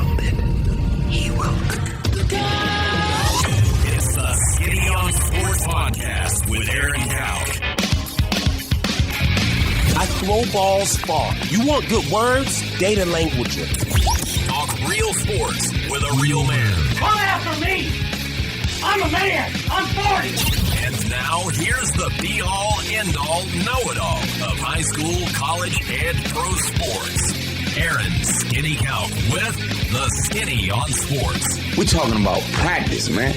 grounded. He will. It's the Skinny on Sports Podcast with Aaron Cowk. I throw balls far. You want good words? Data language. Talk real sports with a real man. Come after me! I'm a man! I'm 40! And now, here's the be-all, end-all, know-it-all of high school, college, and pro sports. Aaron Skinny Cowk with the Skinny on Sports. We're talking about practice, man.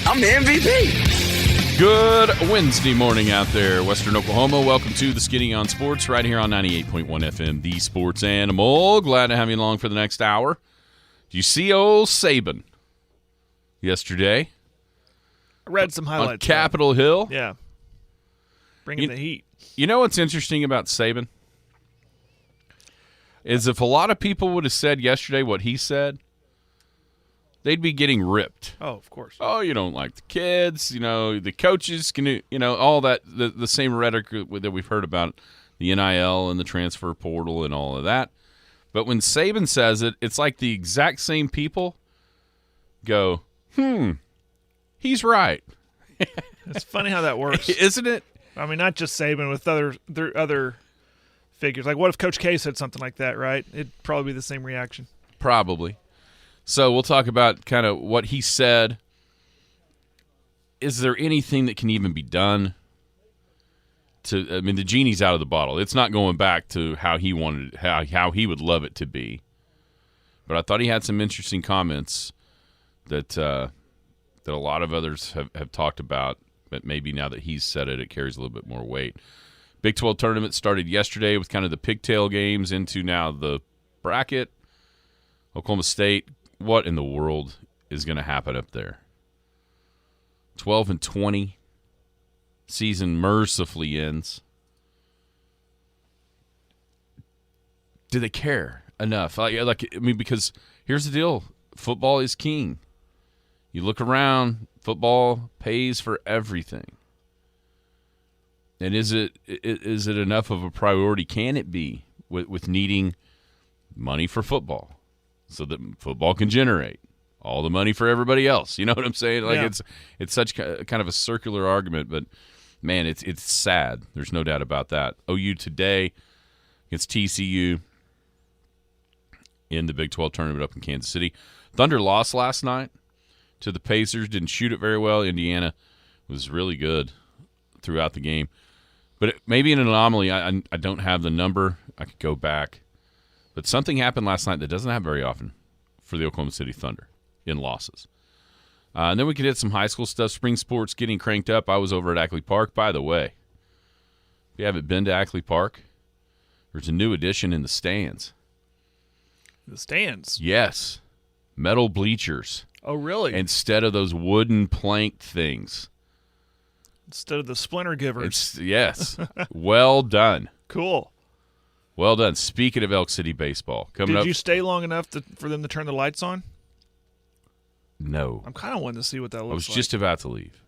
I'm the MVP. Good Wednesday morning out there, Western Oklahoma. Welcome to the Skinny on Sports right here on 98.1 FM, the Sports Animal. Glad to have you along for the next hour. Do you see old Saban yesterday? I read some highlights. On Capitol Hill? Yeah. Bringing the heat. You know what's interesting about Saban? Is if a lot of people would have said yesterday what he said, they'd be getting ripped. Oh, of course. Oh, you don't like the kids, the coaches, all that, the same rhetoric that we've heard about the NIL and the transfer portal and all of that. But when Saban says it, it's like the exact same people go, he's right. It's funny how that works. Isn't it? I mean, not just Saban, with other figures. Like, what if Coach K said something like that, right? It'd probably be the same reaction. Probably. So we'll talk about kind of what he said. Is there anything that can even be done? The genie's out of the bottle. It's not going back to how he wanted, how he would love it to be. But I thought he had some interesting comments that a lot of others have talked about, but maybe now that he's said it, it carries a little bit more weight. Big 12 tournament started yesterday with kind of the pigtail games into now the bracket. Oklahoma State, what in the world is going to happen up there? 12-20. Season mercifully ends. Do they care enough? Because here's the deal. Football is king. You look around, football pays for everything. And is it enough of a priority? Can it be with needing money for football so that football can generate all the money for everybody else? You know what I'm saying? Like, yeah. It's such kind of a circular argument, but man, it's sad. There's no doubt about that. OU today against TCU in the Big 12 tournament up in Kansas City. Thunder lost last night to the Pacers. Didn't shoot it very well. Indiana was really good throughout the game. But it may be an anomaly. I don't have the number. I could go back. But something happened last night that doesn't happen very often for the Oklahoma City Thunder in losses. And then we could hit some high school stuff. Spring sports getting cranked up. I was over at Ackley Park. By the way, if you haven't been to Ackley Park, there's a new addition in the stands. The stands? Yes. Metal bleachers. Oh, really? Instead of those wooden planked things. Instead of the splinter givers. Yes. Well done. Cool. Well done. Speaking of Elk City baseball. Did you stay long enough for them to turn the lights on? No. I'm kind of wanting to see what that looks like. I was just about to leave.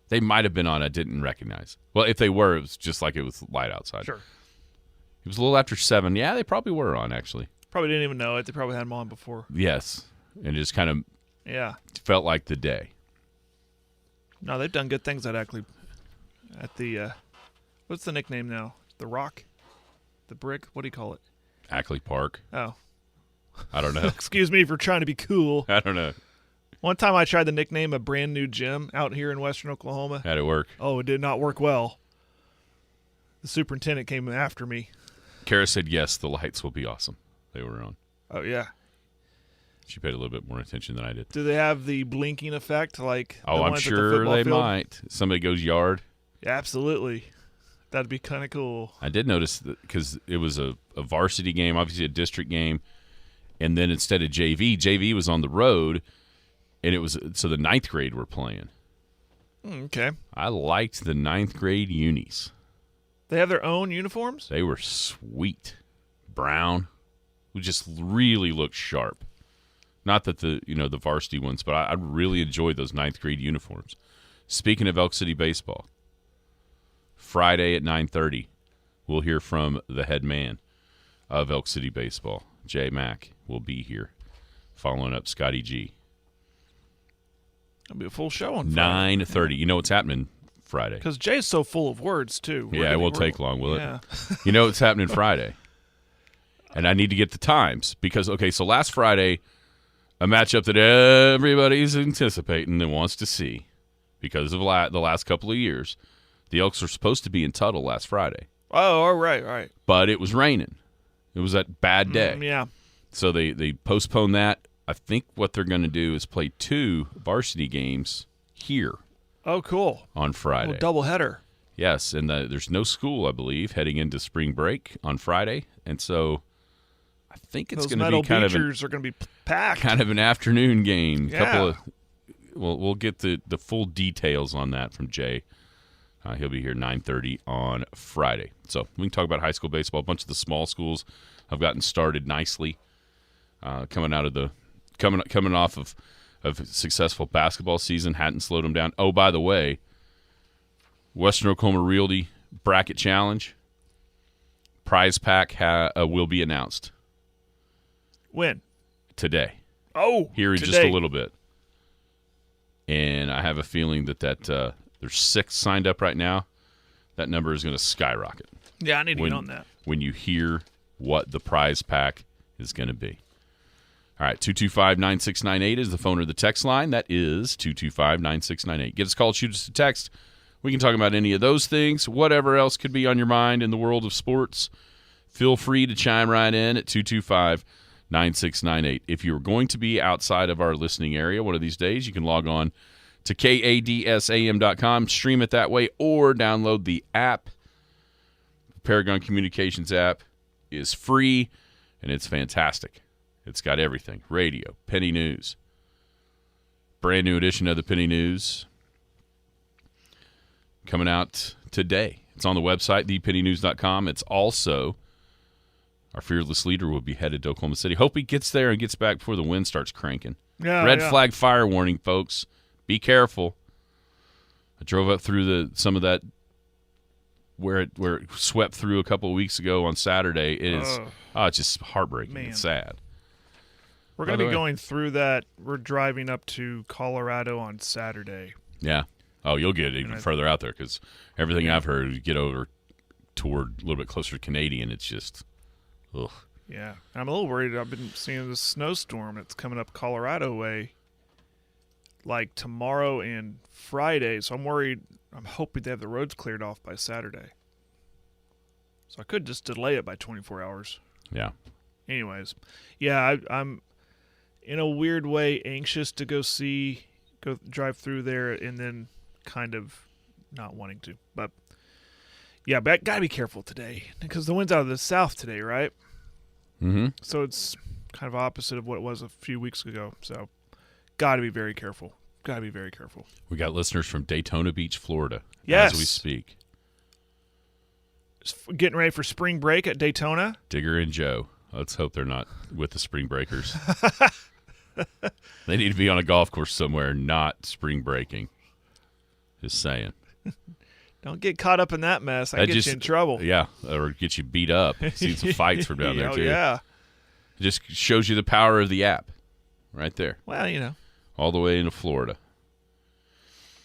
They might have been on. I didn't recognize. Well, if they were, it was just like it was light outside. Sure. It was a little after 7. Yeah, they probably were on, actually. Probably didn't even know it. They probably had them on before. Yes. And it just kind of felt like the day. No, they've done good things at Ackley. At the, what's the nickname now? The Rock? The Brick? What do you call it? Ackley Park. Oh. I don't know. Excuse me for trying to be cool. I don't know. One time I tried to nickname a brand new gym out here in Western Oklahoma. How'd it work? Oh, it did not work well. The superintendent came after me. Kara said, yes, the lights will be awesome. They were on. Oh, yeah. She paid a little bit more attention than I did. Do they have the blinking effect? Like oh, I'm sure they might. Somebody goes yard. Yeah, absolutely. That'd be kind of cool. I did notice that because it was a varsity game, obviously a district game, and then instead of JV was on the road, and it was so the 9th grade were playing. Okay. I liked the 9th grade unis. They have their own uniforms? They were sweet. Brown. We just really looked sharp. Not that the varsity ones, but I really enjoyed those 9th grade uniforms. Speaking of Elk City baseball, Friday at 9:30, we'll hear from the head man of Elk City baseball. Jay Mack will be here following up Scotty G. It'll be a full show on Friday. 9:30. You know what's happening Friday? Because Jay's so full of words, too. Yeah, it won't take long, will yeah. it? You know what's happening Friday? And I need to get the times because, okay, so last Friday, a matchup that everybody's anticipating and wants to see because of the last couple of years. The Elks were supposed to be in Tuttle last Friday. Oh, all right. But it was raining. It was that bad day. Yeah. So they postponed that. I think what they're going to do is play 2 varsity games here. Oh, cool. On Friday. Double header. Yes, and there's no school, I believe, heading into spring break on Friday. And so I think it's going to be kind of are going to be packed. Kind of an afternoon game. Yeah. We'll get the full details on that from Jay. He'll be here 9:30 on Friday. So we can talk about high school baseball. A bunch of the small schools have gotten started nicely, coming off of a successful basketball season. Hadn't slowed them down. Oh, by the way, Western Oklahoma Realty Bracket Challenge prize pack will be announced. When? Today. Oh, here in today. Just a little bit. And I have a feeling that there's 6 signed up right now. That number is going to skyrocket. Yeah, I need to get on that. When you hear what the prize pack is going to be. All right, 225-9698 is the phone or the text line. That is 225-9698. Give us a call, shoot us a text. We can talk about any of those things. Whatever else could be on your mind in the world of sports, feel free to chime right in at 225-9698. If you're going to be outside of our listening area one of these days, you can log on to kadsam.com, stream it that way, or download the app. The Paragon Communications app is free, and it's fantastic. It's got everything. Radio, Penny News. Brand new edition of the Penny News coming out today. It's on the website, thepennynews.com. It's also, our fearless leader will be headed to Oklahoma City. Hope he gets there and gets back before the wind starts cranking. Red flag fire warning, folks. Be careful. I drove up through some of that where it swept through a couple of weeks ago on Saturday. It is it's just heartbreaking. Man. It's sad. We're going to be going through that. We're driving up to Colorado on Saturday. Yeah. Oh, you'll get even further out there because everything I've heard, you get over toward a little bit closer to Canadian, it's just, ugh. Yeah. I'm a little worried. I've been seeing this snowstorm that's coming up Colorado way like tomorrow and Friday. So I'm worried. I'm hoping they have the roads cleared off by Saturday. So I could just delay it by 24 hours. Yeah. Anyways, yeah, I'm in a weird way anxious to go drive through there and then kind of not wanting to. But, yeah, but got to be careful today because the wind's out of the south today, right? Mm-hmm. So it's kind of opposite of what it was a few weeks ago. So got to be very careful. Got to be very careful. We got listeners from Daytona Beach, Florida, as we speak. Getting ready for spring break at Daytona. Digger and Joe. Let's hope they're not with the spring breakers. They need to be on a golf course somewhere, not spring breaking. Just saying. Don't get caught up in that mess. I get you in trouble. Yeah, or get you beat up. See some fights from down there, too. Yeah. It just shows you the power of the app right there. Well, all the way into Florida.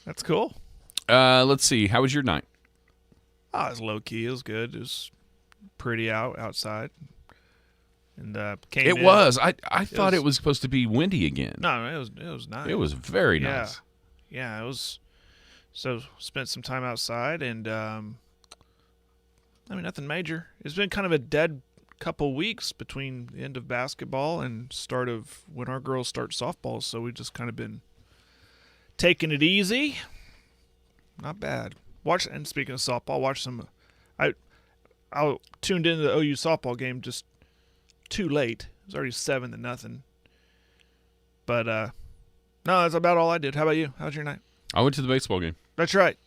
That's cool. Let's see. How was your night? Oh, it was low-key. It was good. It was pretty outside. And came in. Was. I thought it was supposed to be windy again. No, it was nice. It was very nice. Yeah, it was. So spent some time outside, and nothing major. It's been kind of a dead couple weeks between the end of basketball and start of when our girls start softball. So we've just kind of been taking it easy. Not bad. And speaking of softball, watch some. I tuned into the OU softball game just too late. It was already 7-0. But no, that's about all I did. How about you? How's your night? I went to the baseball game. That's right.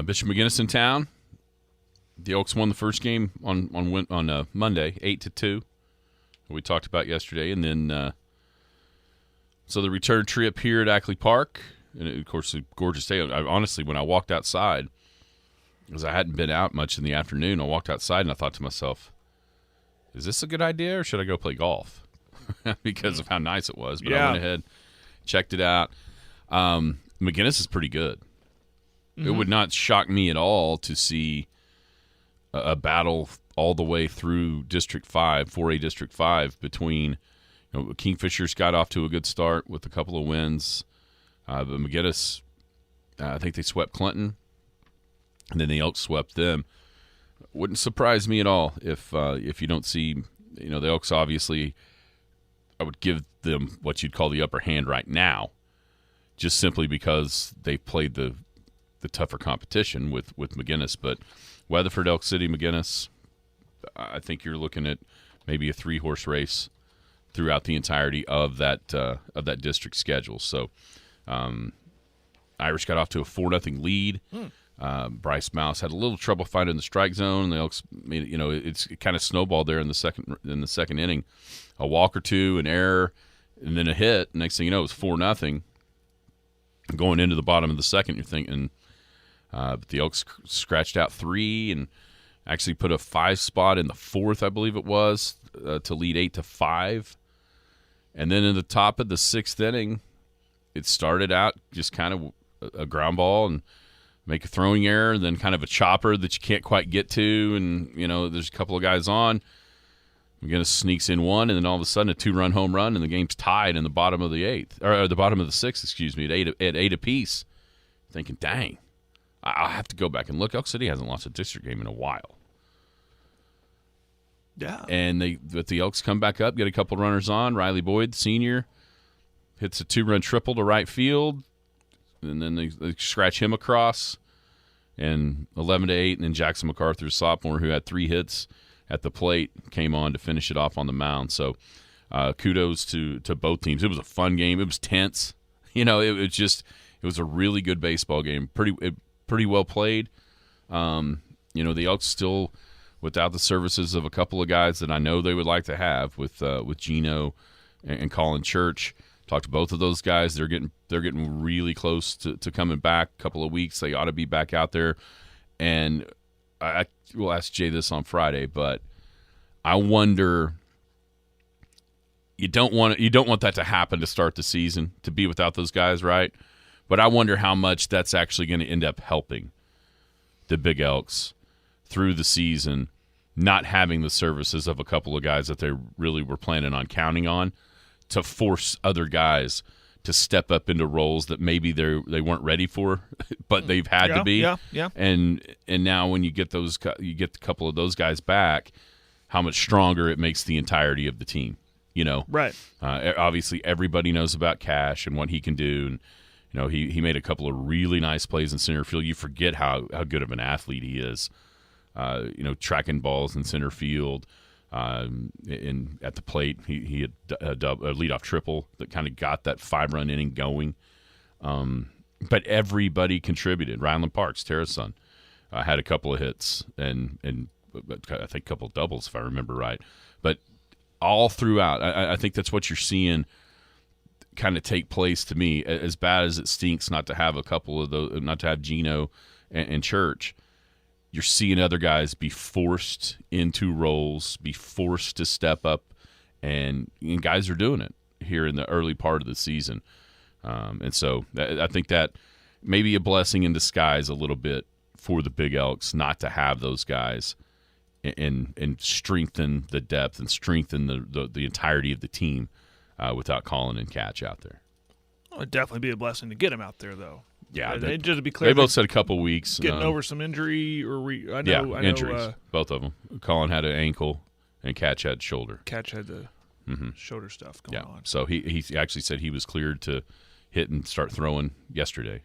Bishop McGuinness in town. The Elks won the first game on Monday, 8-2. We talked about yesterday, and then so the return trip here at Ackley Park, and of course a gorgeous day. Honestly, when I walked outside, because I hadn't been out much in the afternoon, I walked outside and I thought to myself, "Is this a good idea, or should I go play golf?" because of how nice it was. But I Yeah. went ahead, checked it out. McGuinness is pretty good. It would not shock me at all to see a battle all the way through District 5, 4A District 5, between Kingfishers got off to a good start with a couple of wins. But McGuinness, I think they swept Clinton, and then the Elks swept them. Wouldn't surprise me at all if you don't see, the Elks obviously, I would give them what you'd call the upper hand right now, just simply because they played the tougher competition with McGuinness. But Weatherford, Elk City, McGuinness, I think you're looking at maybe a 3-horse race throughout the entirety of that district schedule. So Irish got off to a 4-0 lead. Bryce Mouse had a little trouble finding the strike zone. The Elks made it kind of snowballed there in the second inning. A walk or two, an error, and then a hit. Next thing you know, it was 4-0. Going into the bottom of the second, you're thinking, but the Elks scratched out 3 and actually put a 5 spot in the 4th, I believe it was, to lead 8-5. And then in the top of the 6th inning, it started out just kind of a ground ball and make a throwing error, and then kind of a chopper that you can't quite get to, and there's a couple of guys on. McGuinness sneaks in one, and then all of a sudden a 2-run home run, and the game's tied in the bottom of the 8th, or the bottom of the 6th, excuse me, at 8 apiece. Thinking, dang, I'll have to go back and look. Elk City hasn't lost a district game in a while. Yeah. And the Elks come back up, get a couple runners on. Riley Boyd, senior, hits a 2-run triple to right field, and then they scratch him across, and 11-8. And then Jackson MacArthur, sophomore, who had 3 hits at the plate, came on to finish it off on the mound. So kudos to both teams. It was a fun game. It was tense. It was a really good baseball game. Pretty well played. The Elks still without the services of a couple of guys that I know they would like to have with Gino and Colin Church. Talked to both of those guys. They're getting really close to coming back. A couple of weeks, they ought to be back out there. And I will ask Jay this on Friday, but I wonder. You don't want that to happen to start the season, to be without those guys, right? But I wonder how much that's actually going to end up helping the Big Elks through the season, not having the services of a couple of guys that they really were planning on counting on, to force other guys to step up into roles that maybe they weren't ready for, but they've had to be. Yeah. And now when you get a couple of those guys back, how much stronger it makes the entirety of the team. Right. Obviously, everybody knows about Cash and what he can do, and he made a couple of really nice plays in center field. You forget how good of an athlete he is. Tracking balls in center field. At the plate, he had a leadoff triple that kind of got that 5-run inning going. But everybody contributed. Ryland Parks, Tara's son, had a couple of hits and I think a couple of doubles if I remember right. But all throughout, I think that's what you're seeing kind of take place to me. As bad as it stinks not to have a couple of those, not to have Gino and Church. You're seeing other guys be forced into roles, be forced to step up, and guys are doing it here in the early part of the season. And so I think that may be a blessing in disguise a little bit for the Big Elks not to have those guys and strengthen the depth and strengthen the entirety of the team without Colin and Catch out there. Well, it'd definitely be a blessing to get him out there, though. Yeah, just to be clear, they both said a couple weeks. Getting over some injury, I know injuries. Both of them. Colin had an ankle, and Catch had shoulder. Catch had the shoulder stuff going on. So he actually said he was cleared to hit and start throwing yesterday,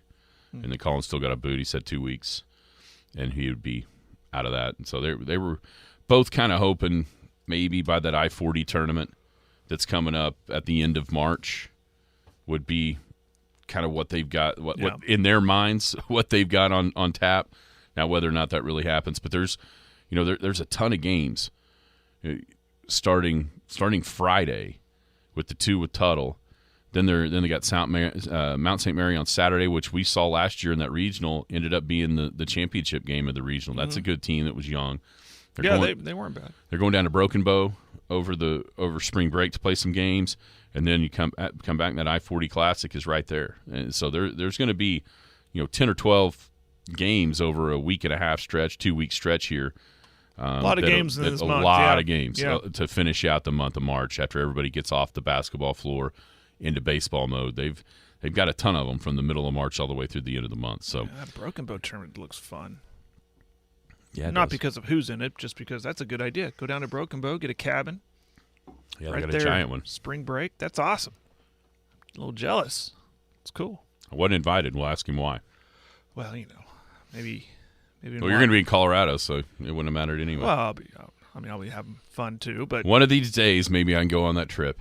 and then Colin still got a boot. He said 2 weeks, and he would be out of that. And so they were both kind of hoping maybe by that I-40 tournament that's coming up at the end of March would be kind of what they've got, what in their minds, what they've got on tap. Now, whether or not that really happens, but there's a ton of games starting Friday with the 2 with Tuttle. Then they got Mount St. Mary on Saturday, which we saw last year in that regional, ended up being the championship game of the regional. That's a good team that was young. They weren't bad. They're going down to Broken Bow over spring break to play some games, and then you come back, and that I-40 Classic is right there. And so there's going to be 10 or 12 games over a week and a half stretch, 2-week stretch here. A lot of games in this month. A lot of games to finish out the month of March after everybody gets off the basketball floor into baseball mode. They've got a ton of them from the middle of March all the way through the end of the month. So that Broken Bow tournament looks fun. Yeah, not because of who's in it, just because that's a good idea. Go down to Broken Bow, get a cabin. Yeah, right they got there, a giant one. Spring break. That's awesome. A little jealous. It's cool. I wasn't invited. We'll ask him why. Well, maybe. Well, you're going to be in Colorado, so it wouldn't have mattered anyway. Well, I'll be having fun too. But one of these days, maybe I can go on that trip.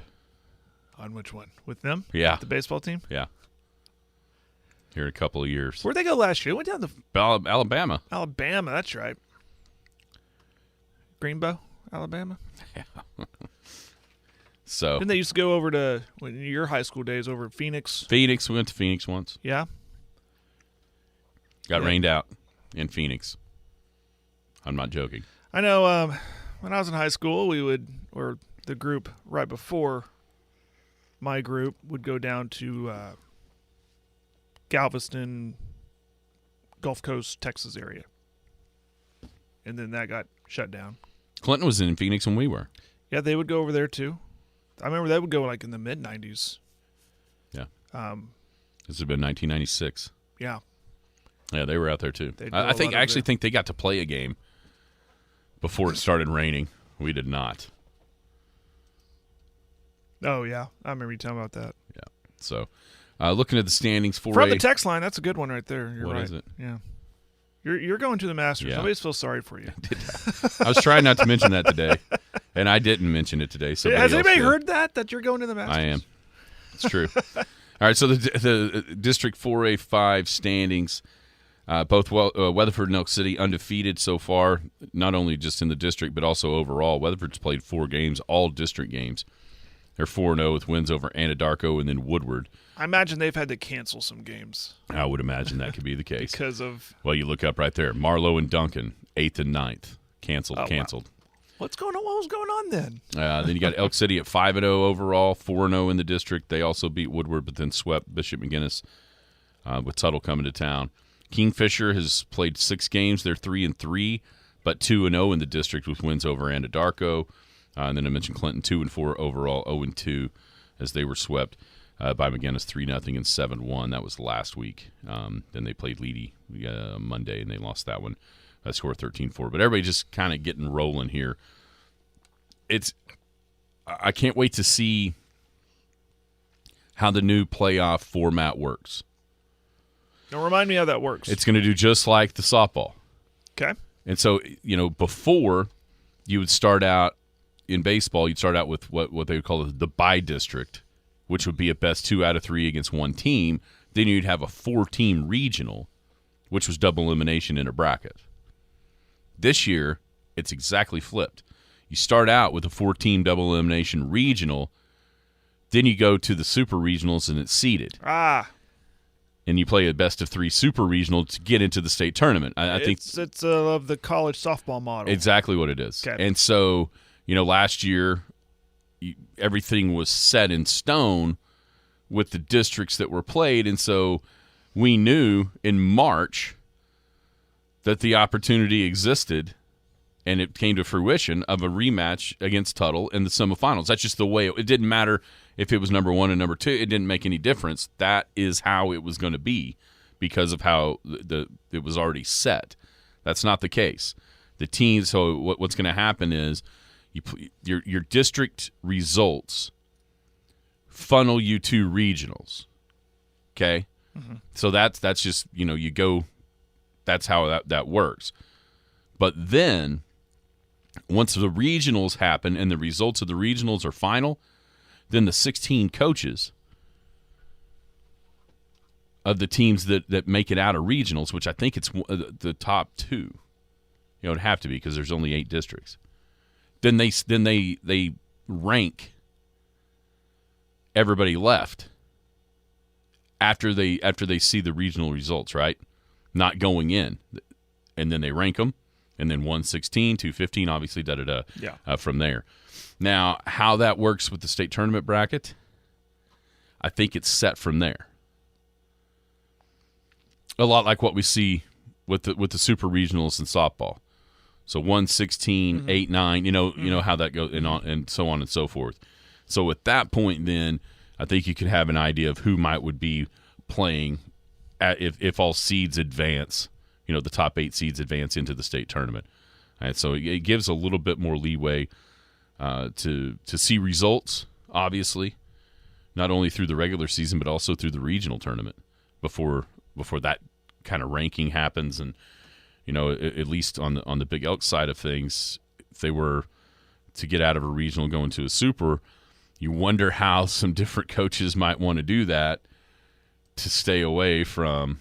On which one? With them? Yeah. With the baseball team? Yeah. Here in a couple of years. Where'd they go last year? They went down to Alabama. Alabama, that's right. Greenbow, Alabama. Yeah. So. Didn't they used to go over to your high school days over at Phoenix? Phoenix. We went to Phoenix once. Yeah. Got rained out in Phoenix. I'm not joking. I know when I was in high school, the group right before my group would go down to Galveston, Gulf Coast, Texas area. And then that got shut down. Clinton was in Phoenix when we were. Yeah, they would go over there too. I remember they would go like in the mid-90s. Yeah. This would have been 1996. Yeah. Yeah, they were out there too. I actually think they got to play a game before it started raining. We did not. Oh, yeah. I remember you telling about that. Yeah. So, looking at the standings for from the text line, that's a good one right there. You're what right. Is it? Yeah. You're going to the Masters. Yeah. Nobody's feel sorry for you. I was trying not to mention that today, and I didn't mention it today. So has anybody heard that you're going to the Masters? I am. It's true. All right, so the District 4A5 standings, both Weatherford and Elk City undefeated so far, not only just in the district but also overall. Weatherford's played 4 games, all district games. They're 4-0 with wins over Anadarko and then Woodward. I imagine they've had to cancel some games. I would imagine that could be the case. Because of... Well, you look up right there. Marlowe and Duncan, 8th and 9th. Canceled. Wow. What's going on? What was going on then? Then you got Elk City at 5-0 overall, 4-0 in the district. They also beat Woodward, but then swept Bishop McGuinness with Tuttle coming to town. Kingfisher has played 6 games. They're 3-3, but 2-0 in the district with wins over Anadarko. And then I mentioned Clinton, 2-4 overall, 0-2 as they were swept by McGuinness, 3-0 and 7-1. That was last week. Then they played Leedy Monday, and they lost that one. Score 13-4. But everybody just kind of getting rolling here. I can't wait to see how the new playoff format works. Now remind me how that works. It's going to do just like the softball. Okay. And so, before you would start out in baseball, you'd start out with what they would call the bye district, which would be a best 2 out of 3 against one team. Then you'd have a 4-team regional, which was double elimination in a bracket. This year, it's exactly flipped. You start out with a 4-team double elimination regional, then you go to the super regionals and it's seeded. And you play a best of 3 super regional to get into the state tournament. I think it's of the college softball model. Exactly what it is. Okay. And so, last year, everything was set in stone with the districts that were played, and so we knew in March that the opportunity existed, and it came to fruition of a rematch against Tuttle in the semifinals. That's just the way it didn't matter if it was number 1 and number 2. It didn't make any difference. That is how it was going to be because of how it was already set. That's not the case. The teams. So what's going to happen is your district results funnel you to regionals. Okay, so that's just you go. That's how that works. But then, once the regionals happen and the results of the regionals are final, then the 16 coaches of the teams that make it out of regionals, which I think it's the top 2, it'd have to be because there's only 8 districts. Then they rank everybody left after they see the regional results, right? Not going in, and then they rank them, and then 116, 215, obviously, Yeah. from there. Now, how that works with the state tournament bracket, I think it's set from there. A lot like what we see with the super regionals in softball. So 116, 8, 9, you know how that goes, and so on and so forth. So at that point, then I think you could have an idea of who would be playing if all seeds advance. The top 8 seeds advance into the state tournament. And so it gives a little bit more leeway to see results, obviously, not only through the regular season but also through the regional tournament before that kind of ranking happens. And at least on the Big Elk side of things, if they were to get out of a regional and go into a super, you wonder how some different coaches might want to do that to stay away from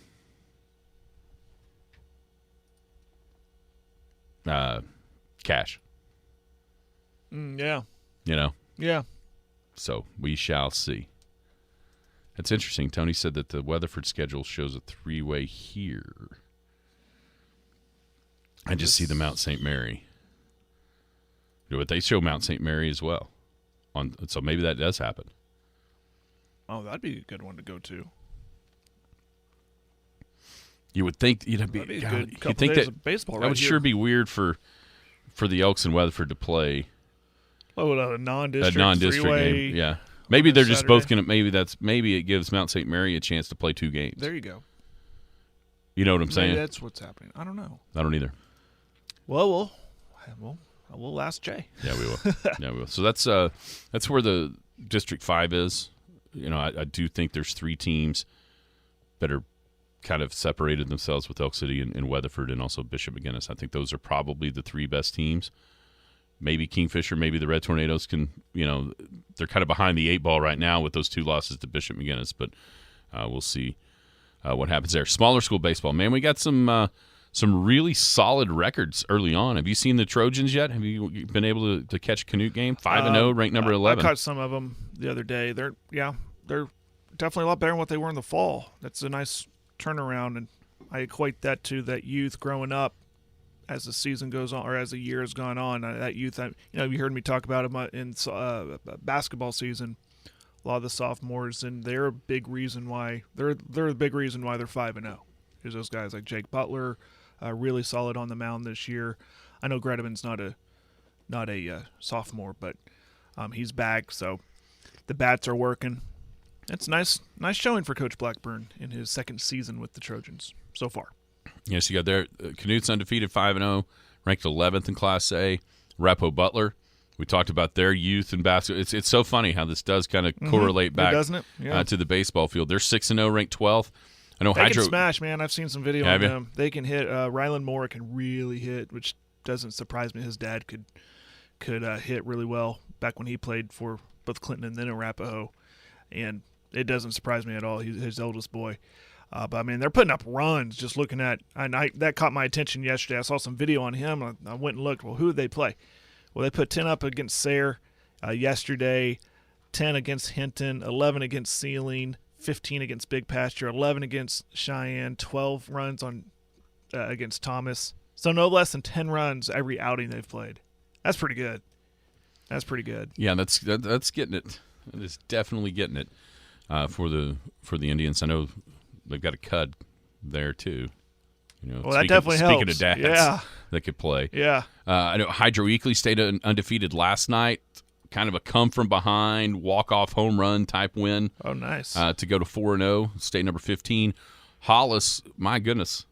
cash. Yeah. Yeah. So we shall see. That's interesting. Tony said that the Weatherford schedule shows a 3-way here. I just see the Mount St. Mary. But they show Mount St. Mary as well. So maybe that does happen. Oh, that'd be a good one to go to. You would think That'd be a good couple days of baseball. That would sure be weird for the Elks and Weatherford to play. Oh, a non-district game. Yeah. Maybe they're just both going to – maybe it gives Mount St. Mary a chance to play 2 games. There you go. You know what I'm saying? Maybe that's what's happening. I don't know. I don't either. Well, we'll ask Jay. Yeah, we will. Yeah, we will. So that's where the District 5 is. I do think there's 3 teams that are kind of separated themselves with Elk City and Weatherford and also Bishop McGuinness. I think those are probably the 3 best teams. Maybe Kingfisher, maybe the Red Tornadoes can, they're kind of behind the 8 ball right now with those 2 losses to Bishop McGuinness, but we'll see what happens there. Smaller school baseball, man, we got some really solid records early on. Have you seen the Trojans yet? Have you been able to catch a Canute game? 5-0, ranked number 11. I caught some of them the other day. They're definitely a lot better than what they were in the fall. That's a nice turnaround, and I equate that to that youth growing up as the season goes on, or as the year has gone on. That youth, you heard me talk about them in basketball season. A lot of the sophomores, and they're a big reason why they're the big reason why they're 5-0. There's those guys like Jake Butler, really solid on the mound this year. I know Gredeman's not a sophomore, but he's back, so the bats are working. It's nice showing for Coach Blackburn in his second season with the Trojans so far. Yes, you got there. Canute's undefeated 5-0, ranked 11th in Class A. Repo Butler, we talked about their youth and basketball. It's so funny how this does kind of correlate back, doesn't it? Yeah. To the baseball field. They're 6-0, ranked 12th. I know they can smash, man. I've seen some video Have on you? them. They can hit. Rylan Moore can really hit, which doesn't surprise me. His dad could hit really well back when he played for both Clinton and then Arapahoe, and it doesn't surprise me at all. He's his oldest boy. But, I mean, they're putting up runs just looking at – and that caught my attention yesterday. I saw some video on him. I went and looked. Well, who did they play? Well, they put 10 up against Sayre yesterday, 10 against Hinton, 11 against Sealing, 15 against Big Pasture, 11 against Cheyenne, 12 runs on against Thomas. So no less than 10 runs every outing they've played. That's pretty good. That's pretty good. Yeah, that's getting it. It is definitely getting it for the Indians. I know they've got a Cud there too. Well, that definitely helps. Speaking of dads that could play. Yeah. I know Hydro Eakley stayed undefeated last night. Kind of a come-from-behind, walk-off home run type win. Oh, nice. To go to 4-0, state number 15. Hollis, my goodness,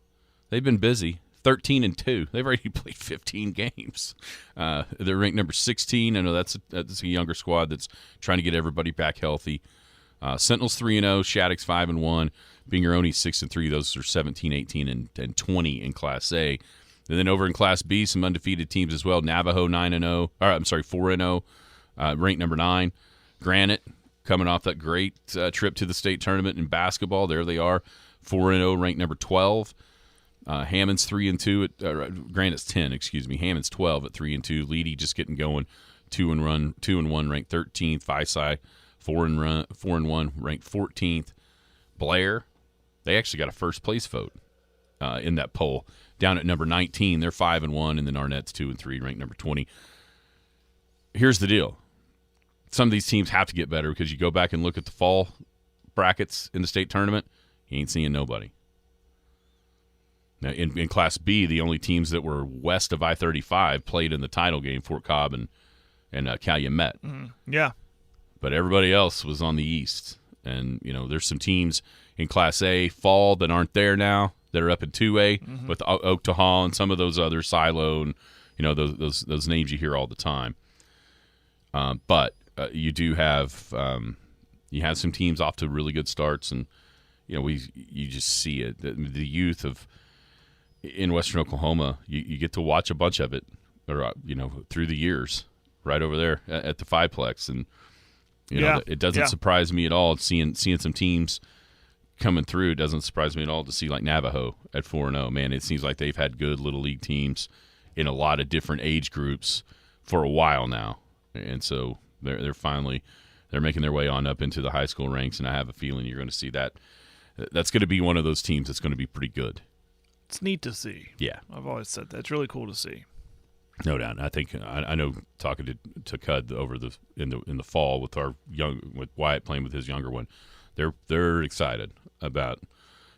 they've been busy. 13-2. They've already played 15 games. They're ranked number 16. I know that's a younger squad that's trying to get everybody back healthy. Sentinels 3-0, Shattuck's 5-1, Bingeroni 6-3. Those are 17, 18, and 20 in Class A. And then over in Class B, some undefeated teams as well. Navajo 4-0, ranked number 9. Granite coming off that great trip to the state tournament in basketball. There they are, 4-0, ranked number 12. Hammond's 3-2 Granite's 10. Hammond's 12 at 3-2. Leedy just getting going, 2-1, ranked 13th. Phi 4-1, ranked 14th. Blair, they actually got a first place vote in that poll. Down at number 19, they're 5-1, and then Arnett's 2-3, ranked number 20. Here's the deal. Some of these teams have to get better because you go back and look at the fall brackets in the state tournament, you ain't seeing nobody. Now, in Class B, the only teams that were west of I-35 played in the title game, Fort Cobb and Calumet. Yeah. But everybody else was on the east. And, there's some teams in Class A fall that aren't there now that are up in 2A with Oak to Hall and some of those other Silo and, those names you hear all the time. But you do have you have some teams off to really good starts, and you just see it. The youth in Western Oklahoma, you get to watch a bunch of it, or through the years, right over there at the Fiveplex, and it doesn't surprise me at all seeing some teams coming through. It doesn't surprise me at all to see like Navajo at 4-0. Man, it seems like they've had good little league teams in a lot of different age groups for a while now, and so they're finally making their way on up into the high school ranks, and I have a feeling you're going to see that. That's going to be one of those teams that's going to be pretty good. It's neat to see. Yeah, I've always said that. It's really cool to see. No doubt. I think I know talking to Cud over in the fall with with Wyatt playing with his younger one, they're excited about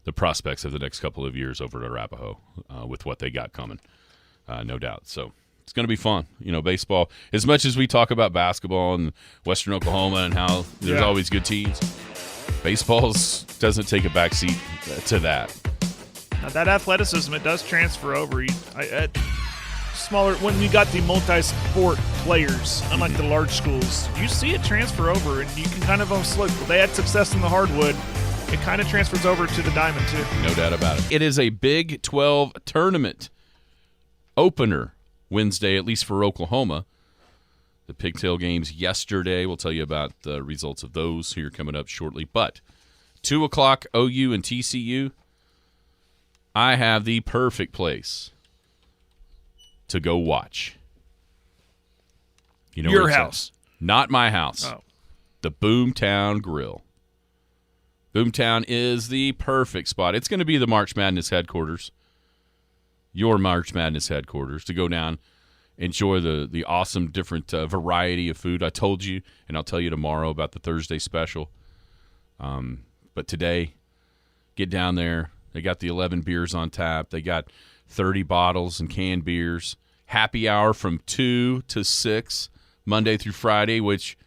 the prospects of the next couple of years over at Arapahoe with what they got coming. No doubt. So it's going to be fun. Baseball. As much as we talk about basketball and Western Oklahoma and how there's always good teams, baseball doesn't take a backseat to that. Now that athleticism, it does transfer over. Smaller when you got the multi-sport players, unlike the large schools, you see it transfer over, and you can kind of look. They had success in the hardwood. It kind of transfers over to the diamond too. No doubt about it. It is a Big 12 tournament opener Wednesday, at least for Oklahoma. The Pigtail games yesterday. We'll tell you about the results of those here coming up shortly. But 2 o'clock, OU and TCU. I have the perfect place to go watch. Your house. Not my house. Oh. The Boomtown Grill. Boomtown is the perfect spot. It's going to be the March Madness headquarters. Your March Madness headquarters, to go down, enjoy the awesome different variety of food. I told you, and I'll tell you tomorrow about the Thursday special. But today, get down there. They got the 11 beers on tap. They got 30 bottles and canned beers. Happy hour from 2 to 6, Monday through Friday, which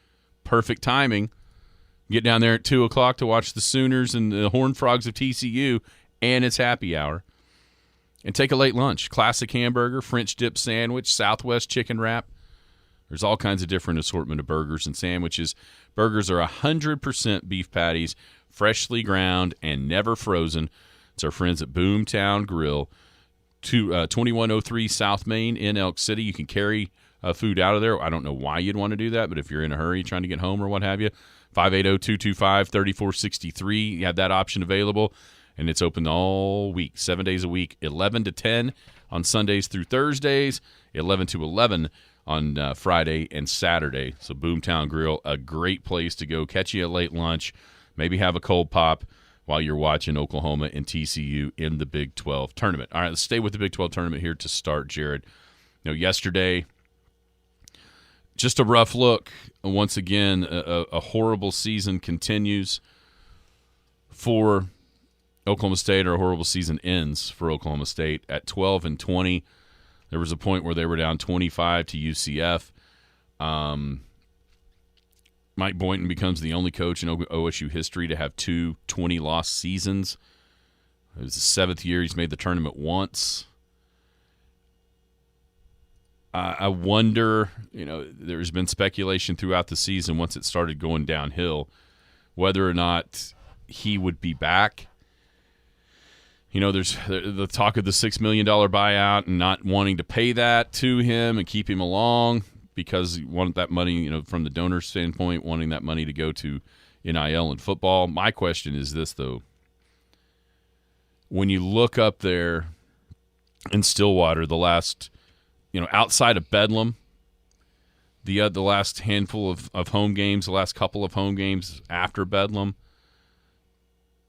perfect timing. Get down there at 2 o'clock to watch the Sooners and the Horned Frogs of TCU, and it's happy hour. And take a late lunch. Classic hamburger, French dip sandwich, Southwest chicken wrap. There's all kinds of different assortment of burgers and sandwiches. Burgers are 100% beef patties, freshly ground and never frozen. It's our friends at Boomtown Grill, 2103 South Main in Elk City. You can carry food out of there. I don't know why you'd want to do that, but if you're in a hurry trying to get home or what have you, 580-225-3463. You have that option available, and it's open all week, 7 days a week, 11 to 10 on Sundays through Thursdays, 11 to 11 on Friday and Saturday. So Boomtown Grill, a great place to go. Catch you a late lunch, maybe have a cold pop while you're watching Oklahoma and TCU in the Big 12 tournament. All right, let's stay with the Big 12 tournament here to start, Jared. Yesterday, just a rough look. Once again, a horrible season continues for Oklahoma State, or a horrible season ends for Oklahoma State at 12-20. There was a point where they were down 25 to UCF. Mike Boynton becomes the only coach in OSU history to have 2 20-loss seasons. It was the 7th year he's made the tournament once. I wonder, there's been speculation throughout the season once it started going downhill, whether or not he would be back. There's the talk of the $6 million buyout and not wanting to pay that to him and keep him along because he wanted that money, from the donor standpoint, wanting that money to go to NIL and football. My question is this, though. When you look up there in Stillwater, the last, outside of Bedlam, the last handful of home games, the last couple of home games after Bedlam,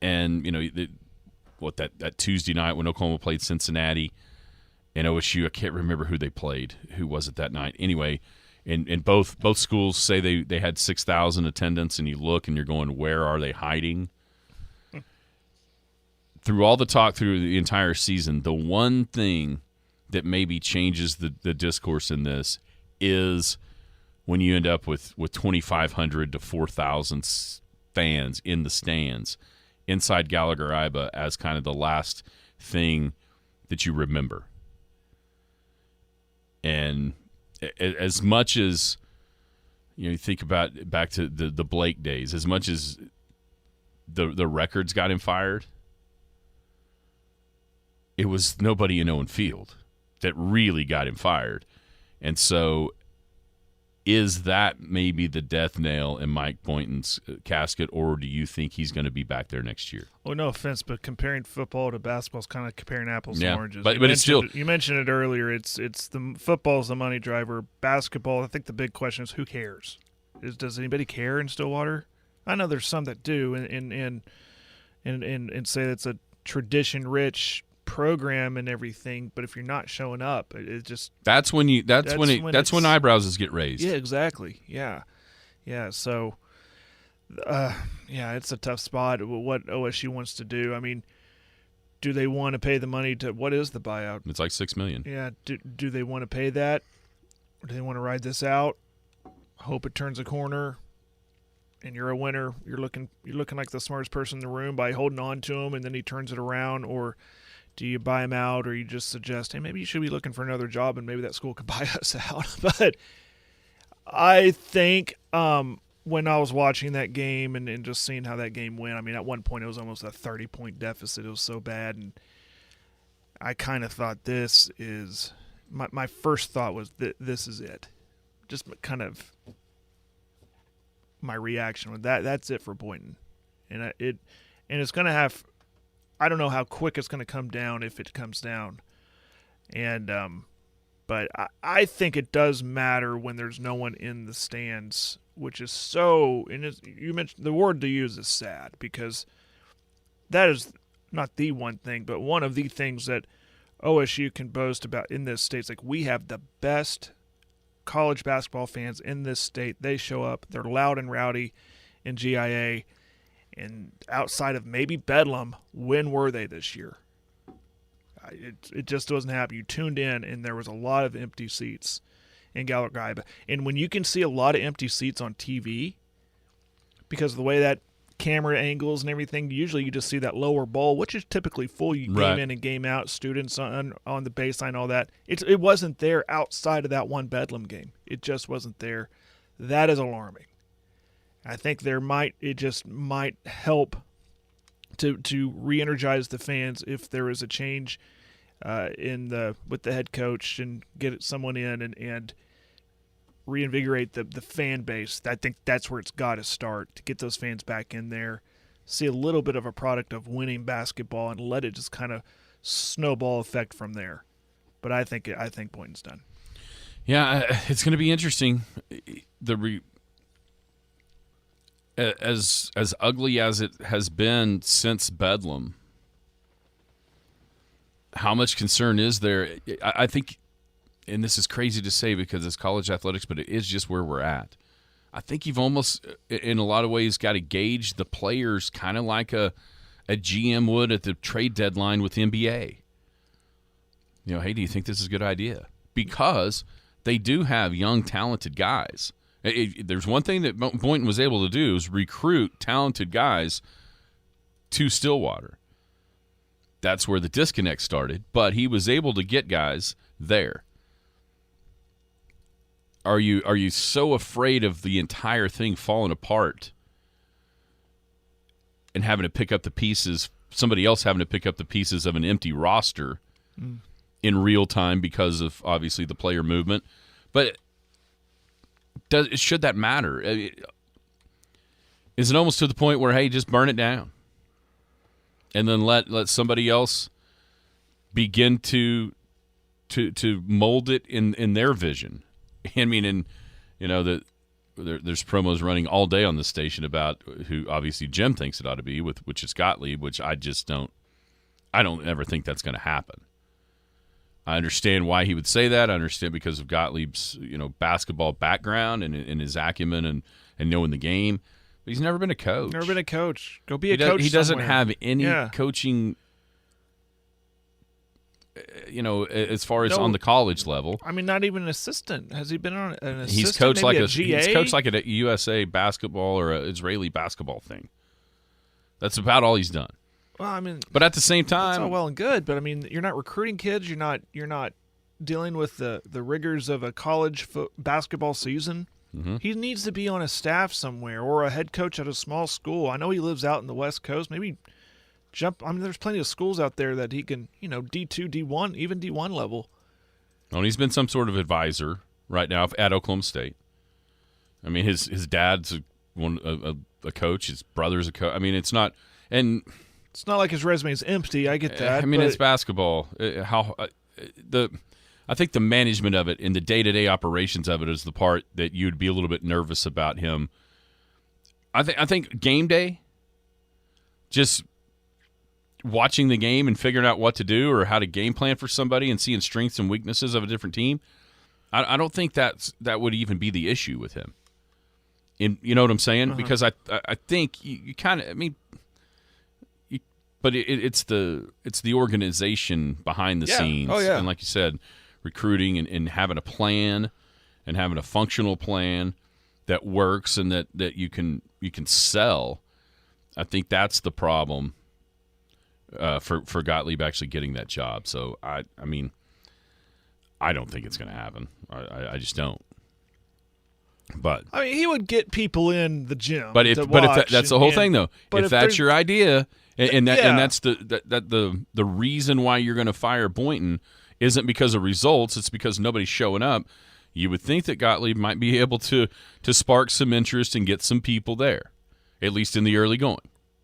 and, that Tuesday night when Oklahoma played Cincinnati and OSU. I can't remember who they played. Who was it that night? Anyway, and both schools say they had 6,000 attendance, and you look and you're going, where are they hiding? Through all the talk through the entire season, the one thing that maybe changes the discourse in this is when you end up with 2,500 to 4,000 fans in the stands inside Gallagher-Iba as kind of the last thing that you remember. And as much as you think about back to the Blake days, as much as the records got him fired, it was nobody in Owen Field that really got him fired. And so is that maybe the death nail in Mike Boynton's casket, or do you think he's going to be back there next year? Well, no offense, but comparing football to basketball is kind of comparing apples and oranges. But it's still – you mentioned it earlier. It's the football's the money driver. Basketball, I think the big question is who cares? Does anybody care in Stillwater? I know there's some that do and say it's a tradition-rich program and everything, but if you're not showing up, it just that's when eyebrows get raised. Yeah, exactly. Yeah. So, it's a tough spot. What OSU wants to do. I mean, do they want to pay the money to what is the buyout? It's like $6 million. Yeah. Do they want to pay that? Or do they want to ride this out? Hope it turns a corner, and you're a winner. You're looking like the smartest person in the room by holding on to him, and then he turns it around, or do you buy him out, or you just suggest, hey, maybe you should be looking for another job and maybe that school could buy us out? But I think when I was watching that game and just seeing how that game went, I mean, at one point it was almost a 30-point deficit. It was so bad. And I kind of thought this is – my first thought was this is it. Just kind of my reaction with that. That's it for Boynton. And it's going to have – I don't know how quick it's going to come down if it comes down. And but I think it does matter when there's no one in the stands, which is so – and you mentioned the word to use is sad, because that is not the one thing, but one of the things that OSU can boast about in this state. It's like we have the best college basketball fans in this state. They show up. They're loud and rowdy in GIA. And outside of maybe Bedlam, when were they this year? It just doesn't happen. You tuned in, and there was a lot of empty seats in Gallagher-Iba. And when you can see a lot of empty seats on TV, because of the way that camera angles and everything, usually you just see that lower bowl, which is typically full. You game in and game out, students on the baseline, all that. It wasn't there outside of that one Bedlam game. It just wasn't there. That is alarming. I think it just might help to re-energize the fans if there is a change with the head coach and get someone in and reinvigorate the fan base. I think that's where it's got to start, to get those fans back in there, see a little bit of a product of winning basketball, and let it just kind of snowball effect from there. But I think Boynton's done. Yeah, it's going to be interesting. As ugly as it has been since Bedlam, how much concern is there? I think, and this is crazy to say because it's college athletics, but it is just where we're at. I think you've almost, in a lot of ways, got to gauge the players kind of like a GM would at the trade deadline with the NBA. Hey, do you think this is a good idea? Because they do have young, talented guys. There's one thing that Boynton was able to do is recruit talented guys to Stillwater. That's where the disconnect started, but he was able to get guys there. Are you so afraid of the entire thing falling apart and having to pick up the pieces, somebody else having to pick up the pieces of an empty roster in real time because of, obviously, the player movement? But should that matter? Is it almost to the point where, hey, just burn it down and then let somebody else begin to mold it in their vision? I mean, there's promos running all day on this station about who obviously Jim thinks it ought to be, which is Gottlieb, which I just don't I don't ever think that's going to happen. I understand why he would say that. I understand because of Gottlieb's basketball background and his acumen and knowing the game. But he's never been a coach. Never been a coach. Go be a coach. He doesn't somewhere. have any coaching. As far as on the college level. I mean, not even an assistant. Has he been on an assistant? He's coached maybe like a GA? He's coached like a USA basketball or an Israeli basketball thing. That's about all he's done. Well, I mean, but at the same it's time, all well and good. But I mean, you're not recruiting kids. You're not dealing with the rigors of a college basketball season. Mm-hmm. He needs to be on a staff somewhere or a head coach at a small school. I know he lives out in the West Coast. Maybe jump. I mean, there's plenty of schools out there that he can, D2, D1, even D1 level. Well, and he's been some sort of advisor right now at Oklahoma State. I mean, his dad's a coach. His brother's a coach. I mean, it's not like his resume is empty. I get that. I mean, it's basketball. I think the management of it and the day-to-day operations of it is the part that you'd be a little bit nervous about him. I think game day, just watching the game and figuring out what to do or how to game plan for somebody and seeing strengths and weaknesses of a different team, I don't think that would even be the issue with him. You know what I'm saying? Uh-huh. Because I think you kind of, I mean, but it's the organization behind the scenes. Oh, yeah. And like you said, recruiting and having a plan and having a functional plan that works and that you can sell. I think that's the problem for Gottlieb actually getting that job. So I mean, I don't think it's going to happen. I just don't. But I mean, he would get people in the gym. But if that's the whole thing, though. If that's your idea, and that's the reason why you're going to fire Boynton isn't because of results, it's because nobody's showing up. You would think that Gottlieb might be able to spark some interest and get some people there, at least in the early going.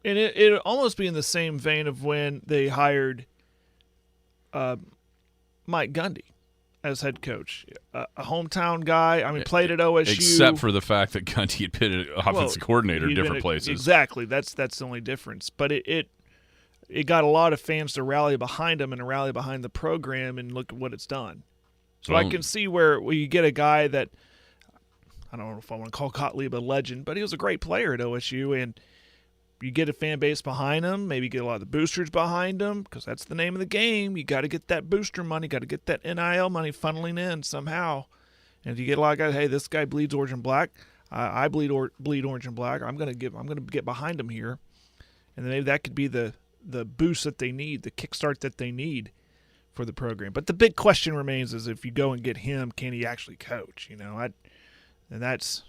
And it'd almost be in the same vein of when they hired Mike Gundy as head coach, a hometown guy. I mean, played at OSU, except for the fact that Gundy had been an offensive coordinator in different places. Exactly, that's the only difference. But it got a lot of fans to rally behind him and rally behind the program, and look at what it's done. So I can see where you get a guy that, I don't know if I want to call Gottlieb a legend, but he was a great player at OSU, and you get a fan base behind him, maybe get a lot of the boosters behind him, because that's the name of the game. You got to get that booster money, got to get that NIL money funneling in somehow. And if you get a lot of guys, hey, this guy bleeds orange and black, I bleed orange and black, I'm gonna get behind him here, and then maybe that could be the boost that they need, the kickstart that they need for the program. But the big question remains is if you go and get him, can he actually coach? And that's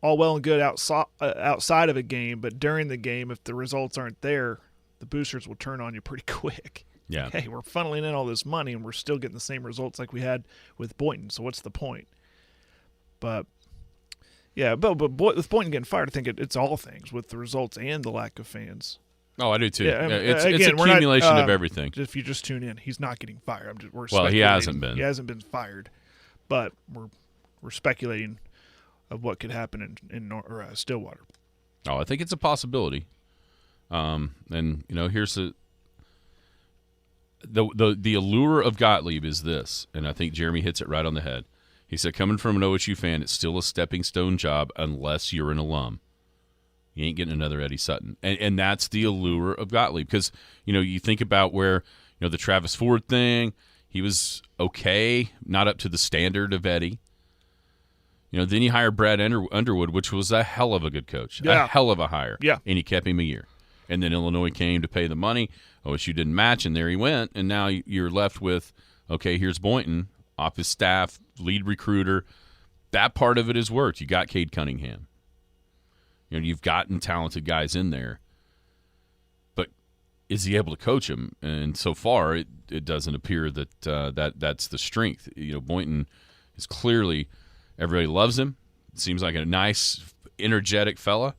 all well and good outside of a game, but during the game, if the results aren't there, the boosters will turn on you pretty quick. Yeah. Hey, we're funneling in all this money, and we're still getting the same results like we had with Boynton, so what's the point? But, yeah, but with Boynton getting fired, I think it's all things with the results and the lack of fans. Oh, I do too. Yeah, it's again, accumulation of everything. If you just tune in, he's not getting fired. He hasn't been. He hasn't been fired, but we're speculating of what could happen in Stillwater. Oh, I think it's a possibility. And here's the allure of Gottlieb is this, and I think Jeremy hits it right on the head. He said, coming from an OSU fan, it's still a stepping stone job unless you're an alum. You ain't getting another Eddie Sutton. And that's the allure of Gottlieb. Because, you think about where, the Travis Ford thing, he was okay, not up to the standard of Eddie. Then you hire Brad Underwood, which was a hell of a good coach. Yeah. A hell of a hire. Yeah. And he kept him a year. And then Illinois came to pay the money. OSU didn't match, and there he went. And now you're left with, okay, here's Boynton, off his staff, lead recruiter. That part of it has worked. You got Cade Cunningham. You've gotten talented guys in there. But is he able to coach them? And so far, it doesn't appear that that's the strength. Boynton is clearly – everybody loves him. Seems like a nice, energetic fella.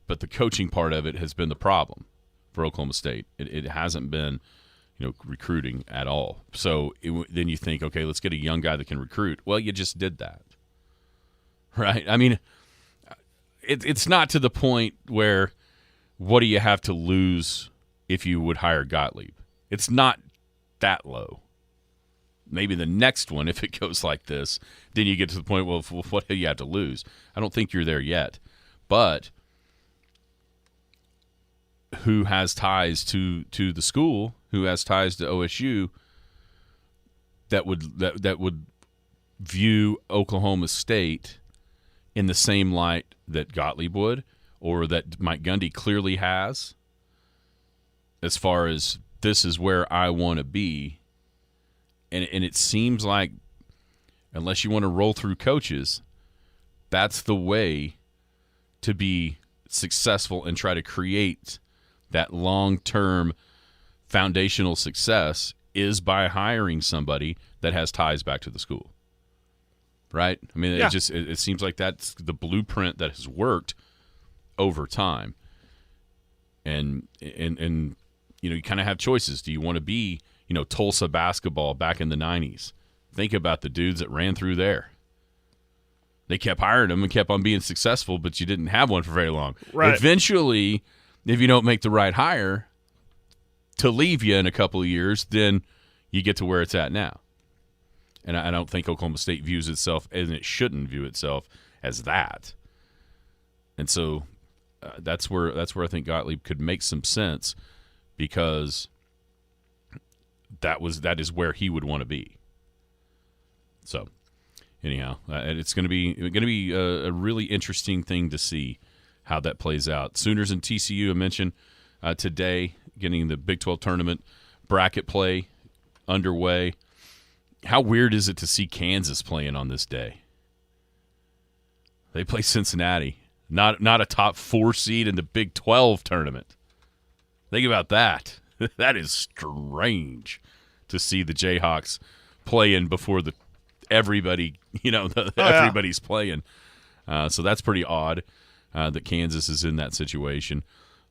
But the coaching part of it has been the problem for Oklahoma State. It hasn't been, recruiting at all. So then you think, okay, let's get a young guy that can recruit. Well, you just did that, right? I mean, it's not to the point where what do you have to lose if you would hire Gottlieb. It's not that low. Maybe the next one, if it goes like this, then you get to the point, well, what do you have to lose? I don't think you're there yet. But who has ties to the school, who has ties to OSU, that would view Oklahoma State in the same light that Gottlieb would, or that Mike Gundy clearly has, as far as this is where I want to be. And it seems like, unless you want to roll through coaches, that's the way to be successful and try to create that long-term foundational success, is by hiring somebody that has ties back to the school. Right? I mean, Yeah. it seems like that's the blueprint that has worked over time. And you kind of have choices. Do you want to be, Tulsa basketball back in the 90s? Think about the dudes that ran through there. They kept hiring them and kept on being successful, but you didn't have one for very long. Right. Eventually, if you don't make the right hire to leave you in a couple of years, then you get to where it's at now. And I don't think Oklahoma State views itself, and it shouldn't view itself, as that. And so that's where I think Gottlieb could make some sense, because that is where he would want to be. So anyhow, it's going to be a really interesting thing to see how that plays out. Sooners and TCU, I mentioned today, getting the Big 12 tournament bracket play underway. How weird is it to see Kansas playing on this day? They play Cincinnati, not a top 4 seed in the Big 12 tournament. Think about that. That is strange to see the Jayhawks playing before everybody, everybody's playing. So that's pretty odd that Kansas is in that situation.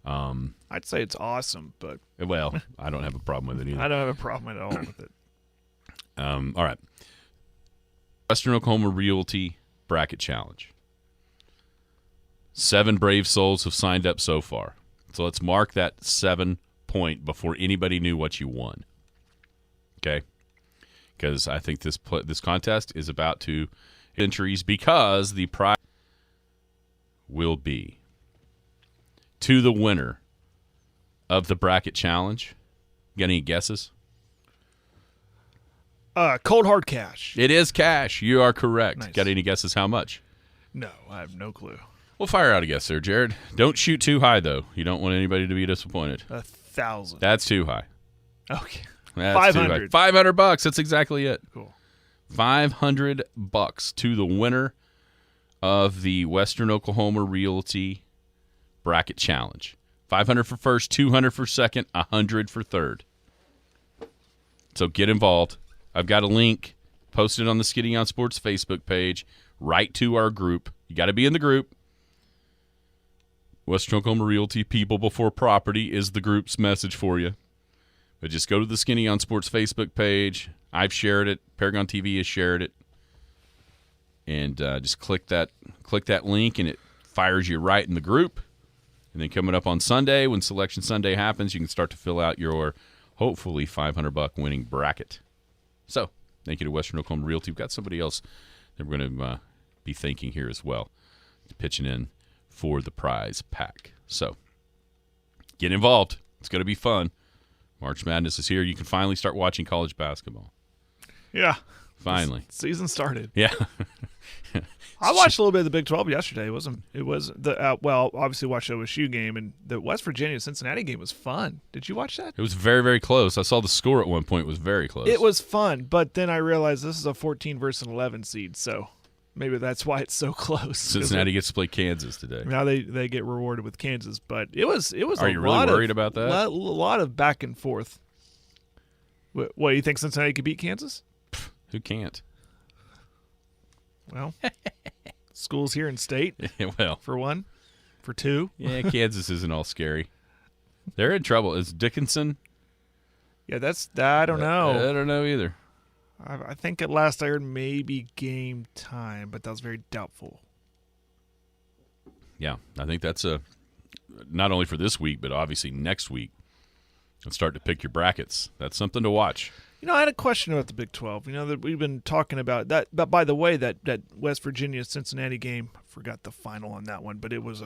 I'd say it's awesome, but Well, I don't have a problem with it either. I don't have a problem at all with it. All right. Western Oklahoma Realty Bracket Challenge. 7 brave souls have signed up so far. So let's mark that 7 point before anybody knew what you won. Okay? Because I think this contest is about to entries, because the prize will be to the winner of the bracket challenge. Got any guesses? Cold hard cash. It is cash. You are correct. Nice. Got any guesses how much? No, I have no clue. We'll fire out a guess there, Jared. Don't shoot too high, though. You don't want anybody to be disappointed. 1,000. That's too high. Okay. That's too high. 500. $500. That's exactly it. Cool. $500 to the winner of the Western Oklahoma Realty Bracket Challenge. $500 for first, $200 for second, $100 for third. So get involved. I've got a link posted on the Skinny on Sports Facebook page, right to our group. You got to be in the group. Western Oklahoma Realty People Before Property is the group's message for you. But just go to the Skinny on Sports Facebook page. I've shared it. Paragon TV has shared it. And just click that link, and it fires you right in the group. And then coming up on Sunday, when Selection Sunday happens, you can start to fill out your hopefully $500 winning bracket. So, thank you to Western Oklahoma Realty. We've got somebody else that we're going to be thanking here as well, pitching in for the prize pack. So, get involved. It's going to be fun. March Madness is here. You can finally start watching college basketball. Yeah. Finally. Season started. Yeah. I watched a little bit of the Big 12 yesterday. It was the obviously watched the OSU game, and the West Virginia Cincinnati game was fun. Did you watch that? It was very, very close. I saw the score at one point. It was very close. It was fun, but then I realized this is a 14 versus an 11 seed, so maybe that's why it's so close. Cincinnati gets to play Kansas today. Now they get rewarded with Kansas, but it was. Are you really worried about that? A lot of back and forth. What, you think Cincinnati could beat Kansas? Who can't? Well, schools here in state. Well, for one, for two. Yeah, Kansas isn't all scary. They're in trouble. Is Dickinson? Yeah, I don't know. I don't know either. I think at last I heard maybe game time, but that was very doubtful. Yeah, I think that's not only for this week, but obviously next week. and start to pick your brackets. That's something to watch. I had a question about the Big 12. That we've been talking about that. But by the way, that West Virginia-Cincinnati game, I forgot the final on that one, but it was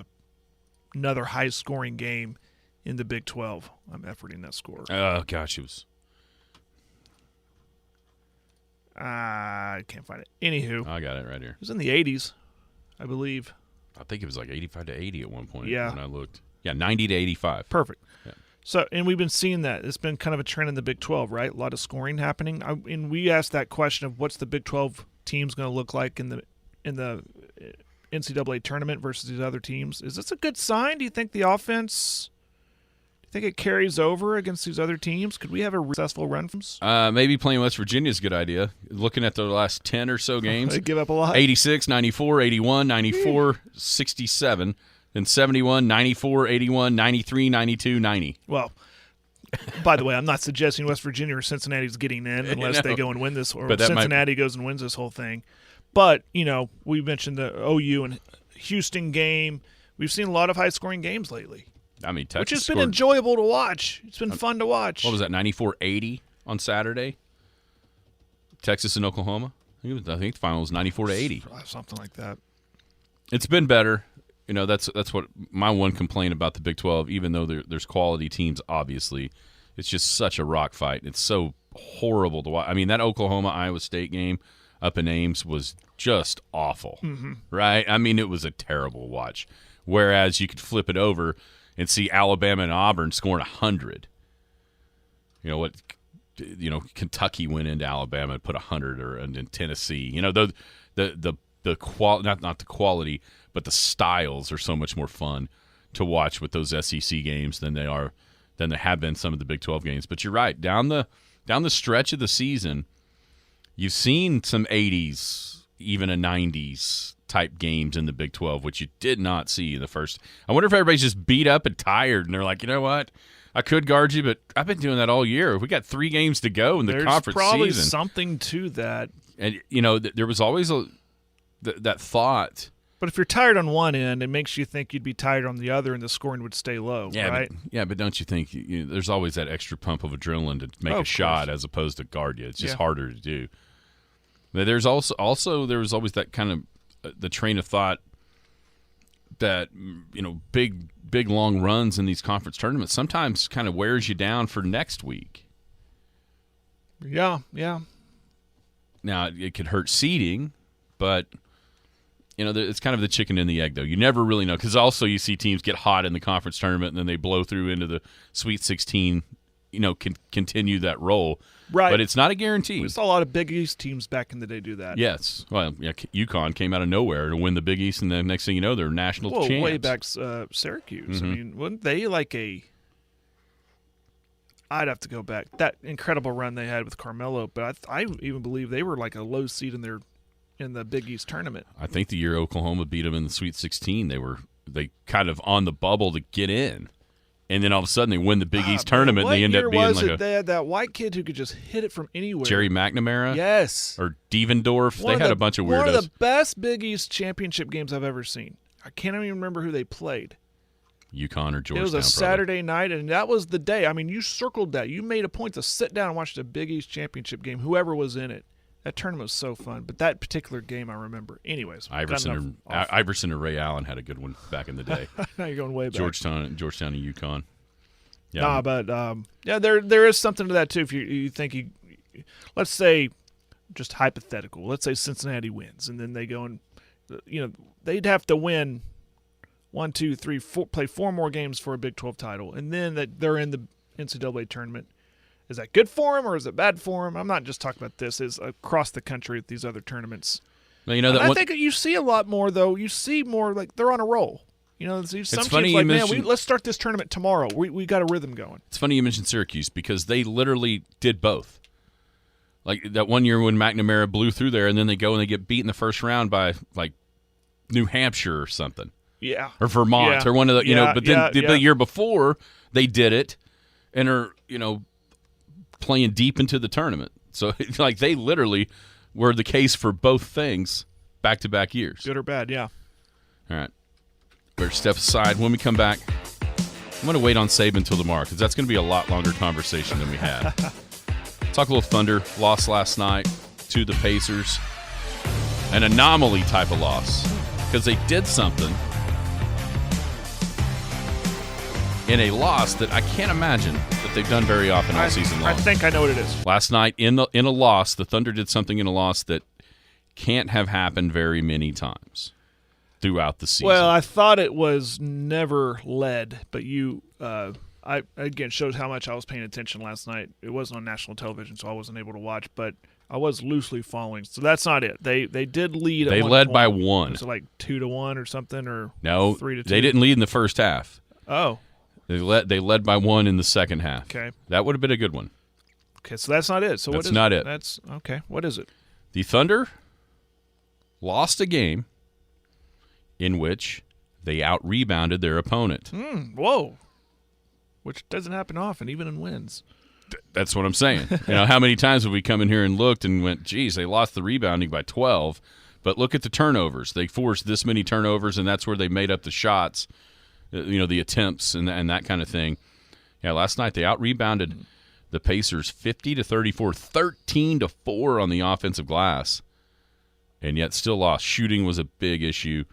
another high-scoring game in the Big 12. I'm efforting that score. Oh, gosh, it was. I can't find it. Anywho. I got it right here. It was in the 80s, I believe. I think it was like 85-80 at one point when I looked. Yeah, 90-85. Perfect. Yeah. So, and we've been seeing that. It's been kind of a trend in the Big 12, right? A lot of scoring happening. And we asked that question of what's the Big 12 teams going to look like in the NCAA tournament versus these other teams. Is this a good sign? Do you think the offense, do you think it carries over against these other teams? Could we have a successful run from maybe playing West Virginia is a good idea. Looking at the last 10 or so games. They give up a lot. 86, 94, 81, 94, 67. Then 71, 94, 81, 93, 92, 90. Well, by the way, I'm not suggesting West Virginia or Cincinnati's getting in unless they go and win this, or Cincinnati goes and wins this whole thing. But, we mentioned the OU and Houston game. We've seen a lot of high-scoring games lately. I mean, Texas which has scored, been enjoyable to watch. It's been fun to watch. What was that, 94-80 on Saturday? Texas and Oklahoma? I think the final was 94-80. Something like that. It's been better. That's what my one complaint about the Big 12, even though there's quality teams, obviously. It's just such a rock fight. It's so horrible to watch. I mean, that Oklahoma-Iowa State game up in Ames was just awful, right? I mean, it was a terrible watch. Whereas you could flip it over and see Alabama and Auburn scoring 100. Kentucky went into Alabama and put 100, or in Tennessee. The quality, not the quality, but the styles are so much more fun to watch with those SEC games than they have been some of the Big 12 games. But you're right, down the stretch of the season, you've seen some 80s, even a 90s type games in the Big 12, which you did not see in the first. I wonder if everybody's just beat up and tired, and they're like, you know what? I could guard you, but I've been doing that all year. We got 3 games to go in the conference season. There's probably something to that. And, there was always that thought. But if you're tired on one end, it makes you think you'd be tired on the other, and the scoring would stay low, right? But don't you think there's always that extra pump of adrenaline to make a shot as opposed to guard you? It's just harder to do. But there's also there was always that kind of the train of thought that big long runs in these conference tournaments sometimes kind of wears you down for next week. Yeah. Now it could hurt seeding, but it's kind of the chicken and the egg, though. You never really know, because also you see teams get hot in the conference tournament and then they blow through into the Sweet 16. Continue that roll. Right. But it's not a guarantee. We saw a lot of Big East teams back in the day do that. Yes. Well, UConn came out of nowhere to win the Big East, and the next thing you know, they're national champs. Way back Syracuse. I mean, wasn't they like I'd have to go back. That incredible run they had with Carmelo, but I even believe they were like a low seed in the Big East tournament. I think the year Oklahoma beat them in the Sweet 16, they kind of on the bubble to get in. And then all of a sudden they win the Big East tournament, and they end up being they had that white kid who could just hit it from anywhere. Jerry McNamara? Yes. Or Devendorf. They had a bunch of weirdos. One of the best Big East championship games I've ever seen. I can't even remember who they played. UConn or Georgetown. It was a Saturday night, and that was the day. I mean, you circled that. You made a point to sit down and watch the Big East championship game, whoever was in it. That tournament was so fun, but that particular game I remember. Anyways, Iverson or Ray Allen had a good one back in the day. Now you're going way back. Georgetown and UConn. Yeah. Nah, but there is something to that too. If you think let's say, just hypothetical, let's say Cincinnati wins, and then they go and they'd have to win 1, 2, 3, 4, play 4 more games for a Big 12 title, and then they're in the NCAA tournament. Is that good for them or is it bad for them? I'm not just talking about this. It's across the country at these other tournaments. Well, I think you see a lot more, though. You see more like they're on a roll. Some funny teams like, man, let's start this tournament tomorrow. We got a rhythm going. It's funny you mentioned Syracuse because they literally did both. Like that one year when McNamara blew through there, and then they go and they get beat in the first round by like New Hampshire or something. Yeah. Or Vermont or one of the but then the year before they did it and are playing deep into the tournament. So like they literally were the case for both things back-to-back years. Good or bad, yeah. All right. Better step aside. When we come back, I'm going to wait on Saban until tomorrow because that's going to be a lot longer conversation than we had. Talk a little Thunder. Lost last night to the Pacers. An anomaly type of loss because they did something in a loss that I can't imagine that they've done very often all season long. I think I know what it is. Last night in a loss, the Thunder did something in a loss that can't have happened very many times throughout the season. Well, I thought it was never led, but I again shows how much I was paying attention last night. It wasn't on national television, so I wasn't able to watch, but I was loosely following. So that's not it. They did lead. They at one led point. by one. Was it like 2-1 or something, or no? 3-2? They didn't lead in the first half. Oh, They led by one in the second half. Okay. That would have been a good one. okay. So that's not it. So That's what is not it? it. That's okay. What is it? The Thunder lost a game in which they out-rebounded their opponent. Whoa. Which doesn't happen often, even in wins. That's what I'm saying. How many times have we come in here and looked and went, geez, they lost the rebounding by 12, but look at the turnovers. They forced this many turnovers, and that's where they made up the shots, the attempts and that kind of thing. Yeah, last night they out-rebounded the Pacers 50-34, 13-4 on the offensive glass, and yet still lost. Shooting was a big issue.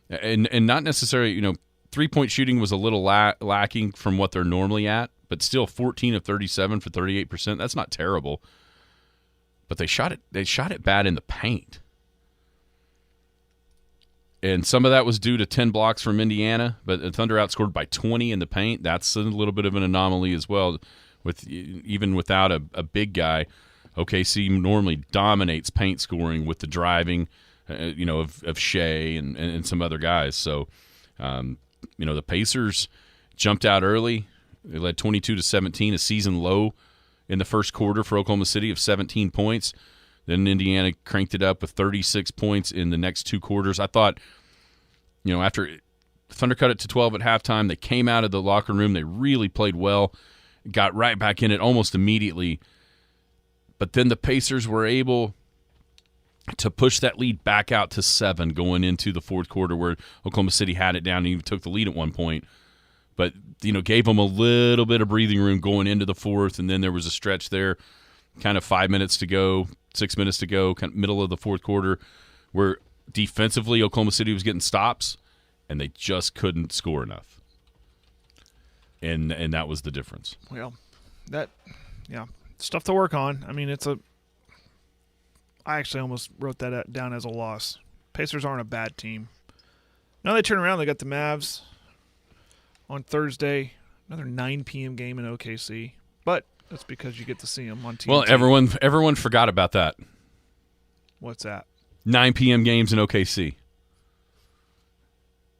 And not necessarily, three-point shooting was a little lacking from what they're normally at, but still 14 of 37 for 38%. That's not terrible. But they shot it bad in the paint. And some of that was due to 10 blocks from Indiana, but the Thunder outscored by 20 in the paint. That's a little bit of an anomaly as well. Even without a big guy, OKC normally dominates paint scoring with the driving, of Shea and some other guys. So, the Pacers jumped out early. They led 22-17, a season low in the first quarter for Oklahoma City of 17 points. Then Indiana cranked it up with 36 points in the next two quarters. I thought, after Thunder cut it to 12 at halftime, they came out of the locker room. They really played well, got right back in it almost immediately. But then the Pacers were able to push that lead back out to 7 going into the fourth quarter, where Oklahoma City had it down and even took the lead at one point. But, gave them a little bit of breathing room going into the fourth, and then there was a stretch there, kind of 5 minutes to go, 6 minutes to go, kind of middle of the fourth quarter, where defensively Oklahoma City was getting stops, and they just couldn't score enough. And that was the difference. Well, stuff to work on. I mean, I actually almost wrote that down as a loss. Pacers aren't a bad team. Now they turn around. They got the Mavs on Thursday. Another 9 p.m. game in OKC. But that's because you get to see them on TV. Well, everyone forgot about that. What's that? 9 p.m. games in OKC.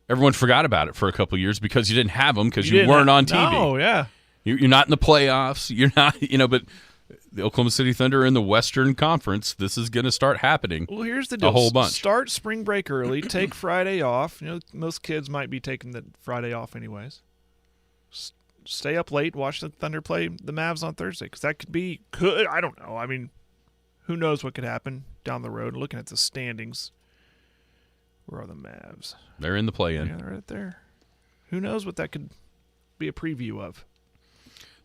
Everyone forgot about it for a couple of years because you didn't have them because you weren't on TV. Oh, yeah. You're not in the playoffs. You're not, but the Oklahoma City Thunder are in the Western Conference. This is going to start happening. Well, here's the deal. A whole bunch. Start spring break early. Take Friday off. Most kids might be taking the Friday off anyways. Stay up late, watch the Thunder play the Mavs on Thursday, because that could. I don't know. I mean, who knows what could happen down the road? Looking at the standings, where are the Mavs? They're in the play-in. Yeah, they're right there. Who knows what that could be a preview of?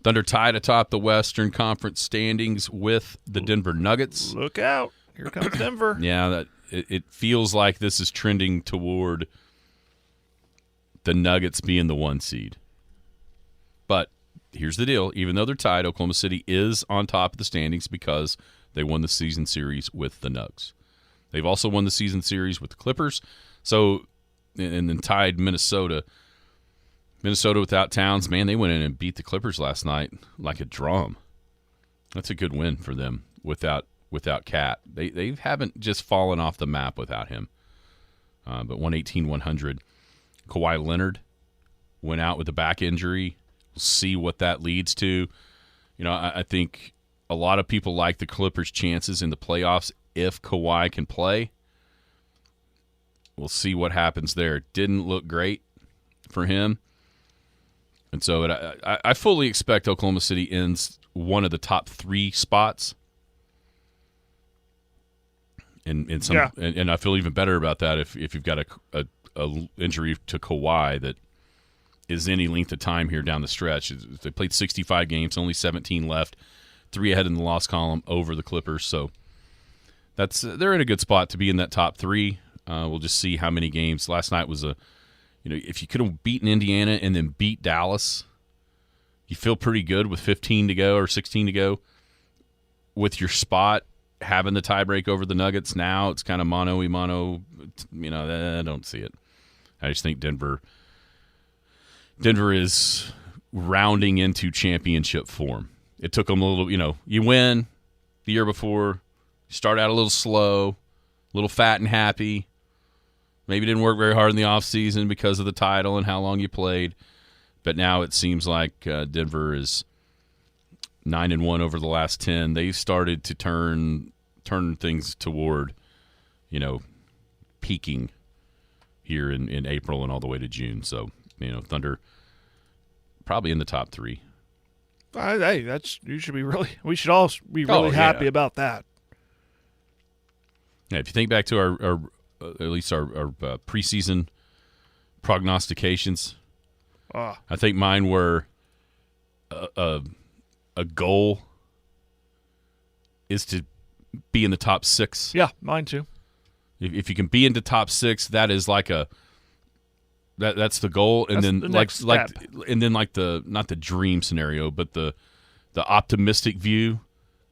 Thunder tied atop the Western Conference standings with the Denver Nuggets. Look out. Here comes Denver. Yeah, it feels like this is trending toward the Nuggets being the 1 seed. But here's the deal. Even though they're tied, Oklahoma City is on top of the standings because they won the season series with the Nugs. They've also won the season series with the Clippers. So, and then tied Minnesota. Minnesota without Towns, man, they went in and beat the Clippers last night like a drum. That's a good win for them without Cat. They haven't just fallen off the map without him. But 118-100. Kawhi Leonard went out with a back injury. We'll see what that leads to. I think a lot of people like the Clippers' chances in the playoffs if Kawhi can play. We'll see what happens there. Didn't look great for him. And so I fully expect Oklahoma City ends one of the top 3 spots. And I feel even better about that if you've got a injury to Kawhi that is any length of time here down the stretch. They played 65 games, only 17 left, 3 ahead in the loss column over the Clippers. So they're in a good spot to be in that top 3. We'll just see how many games. Last night was if you could have beaten Indiana and then beat Dallas, you feel pretty good with 15 to go or 16 to go with your spot having the tiebreak over the Nuggets. Now it's kind of mano-a-mano. I don't see it. I just think Denver is rounding into championship form. It took them a little, you win the year before, you start out a little slow, a little fat and happy. Maybe didn't work very hard in the offseason because of the title and how long you played. But now it seems like Denver is 9-1 over the last 10. They've started to turn things toward, peaking here in April and all the way to June. So, Thunder probably in the top 3. Hey, we should all be really happy about that. Yeah, if you think back to our at least our preseason prognostications, I think mine were a goal is to be in the top 6. Yeah, mine too. If you can be into top 6, that is like that's the goal, and then the not the dream scenario, but the optimistic view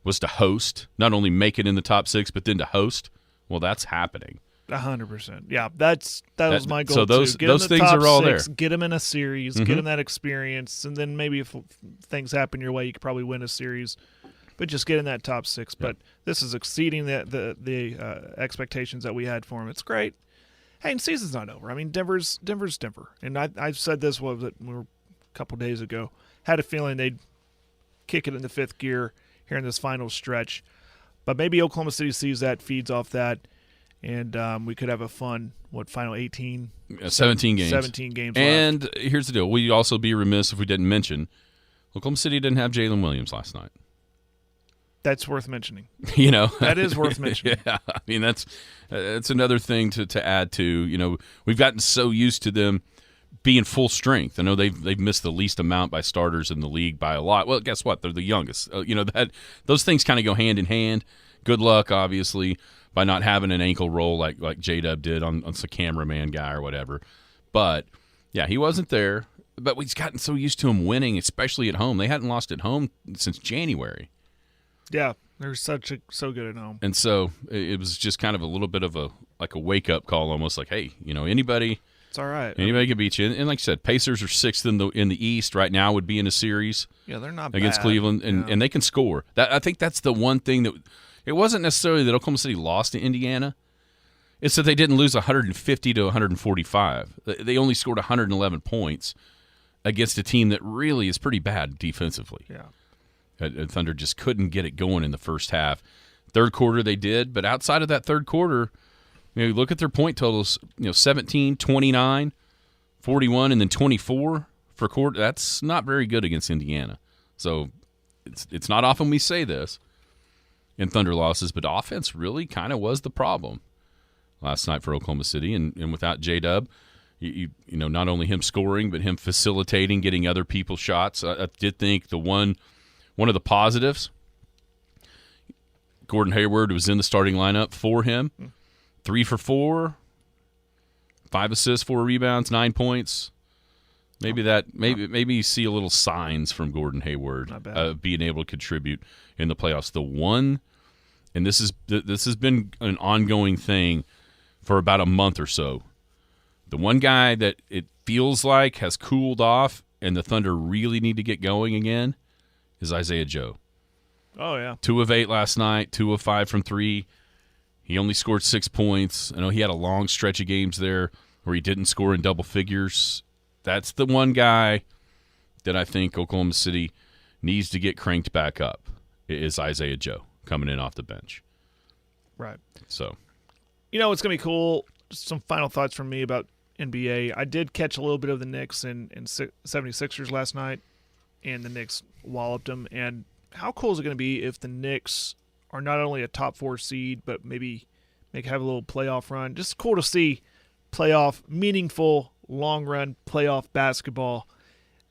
was to host, not only make it in the top 6, but then to host. Well, that's happening. 100%. Yeah, that was my goal. So those too. Get things top are all 6, there. Get them in a series, Mm-hmm. get them that experience, and then maybe if things happen your way, you could probably win a series. But just get in that top 6. But this is exceeding the expectations that we had for him. It's great. Hey, and season's not over. I mean, Denver's Denver, and I've said this a couple days ago. Had a feeling they'd kick it in the 5th gear here in this final stretch, but maybe Oklahoma City sees that, feeds off that. And we could have a fun, final 18? 17 games. 17 games and left. Here's the deal. We'd also be remiss if we didn't mention Oklahoma City didn't have Jalen Williams last night. That's worth mentioning. That is worth mentioning. Yeah, I mean, that's another thing to add to. We've gotten so used to them being full strength. I know they've missed the least amount by starters in the league by a lot. Well, guess what? They're the youngest. That those things kind of go hand in hand. Good luck, obviously, by not having an ankle roll like J-Dub did on some cameraman guy or whatever. But, yeah, he wasn't there. But we've gotten so used to him winning, especially at home. They hadn't lost at home since January. Yeah, they're so good at home. And so it was just kind of a little bit of a wake-up call almost like, hey, anybody – it's all right. Anybody can beat you. And like I said, Pacers are 6th in the East right now, would be in a series. Yeah, they're not against bad. Cleveland, and they can score. I think that's the one thing that it wasn't necessarily that Oklahoma City lost to Indiana. It's that they didn't lose 150 to 145. They only scored 111 points against a team that really is pretty bad defensively. Yeah, Thunder just couldn't get it going in the first half. Third quarter they did, but outside of that third quarter, look at their point totals, 17, 29, 41, and then 24 for quarter. That's not very good against Indiana. So it's not often we say this in Thunder losses, but offense really kind of was the problem last night for Oklahoma City. And without J-Dub, you not only him scoring, but him facilitating, getting other people shots. I did think one of the positives, Gordon Hayward was in the starting lineup for him. 3 for 4, 5 assists, 4 rebounds, 9 points. Maybe you see a little signs from Gordon Hayward of being able to contribute in the playoffs. The one, and this has been an ongoing thing for about a month or so. The one guy that it feels like has cooled off and the Thunder really need to get going again is Isaiah Joe. Oh yeah, 2 of 8 last night, 2 of 5 from 3. He only scored 6 points. I know he had a long stretch of games there where he didn't score in double figures. That's the one guy that I think Oklahoma City needs to get cranked back up is Isaiah Joe coming in off the bench. Right. So, it's going to be cool. Just some final thoughts from me about NBA. I did catch a little bit of the Knicks and 76ers last night, and the Knicks walloped them. And how cool is it going to be if the Knicks are not only a top 4 seed, but maybe have a little playoff run? Just cool to see meaningful long-run playoff basketball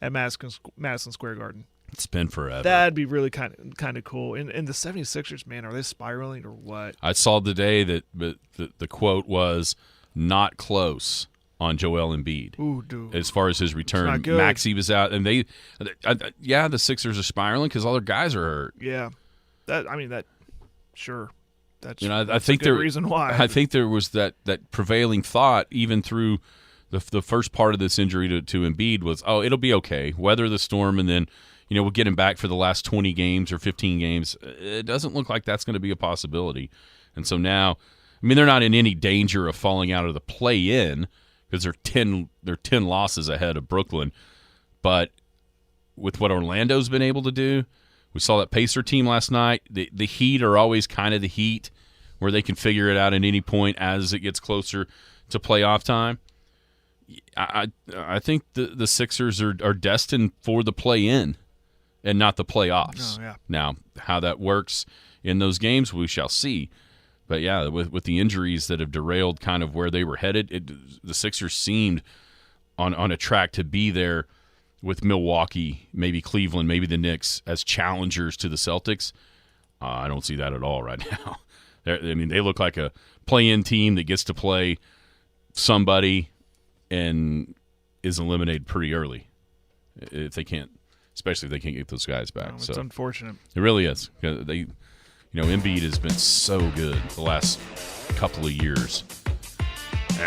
at Madison Square Garden. It's been forever. That'd be really kind of cool. And the 76ers, man, are they spiraling or what? I saw today that the quote was not close on Joel Embiid. Ooh, dude. As far as his return. It's not good. Maxey was out, and the Sixers are spiraling because all their guys are hurt. Yeah. Sure. That's, I think a good reason why. I think there was that prevailing thought even through the first part of this injury to Embiid was, it'll be okay, weather the storm, and then we'll get him back for the last 20 games or 15 games. It doesn't look like that's going to be a possibility, and so now, they're not in any danger of falling out of the play-in because they're 10 losses ahead of Brooklyn, but with what Orlando's been able to do. We saw that Pacer team last night. The Heat are always kind of the Heat where they can figure it out at any point as it gets closer to playoff time. I think the Sixers are destined for the play-in and not the playoffs. Oh, yeah. Now, how that works in those games, we shall see. But, yeah, with the injuries that have derailed kind of where they were headed, the Sixers seemed on a track to be there with Milwaukee, maybe Cleveland, maybe the Knicks as challengers to the Celtics. I don't see that at all right now. They look like a play-in team that gets to play somebody and is eliminated pretty early if they can't, especially if they can't get those guys back. It's unfortunate. It really is. Embiid has been so good the last couple of years.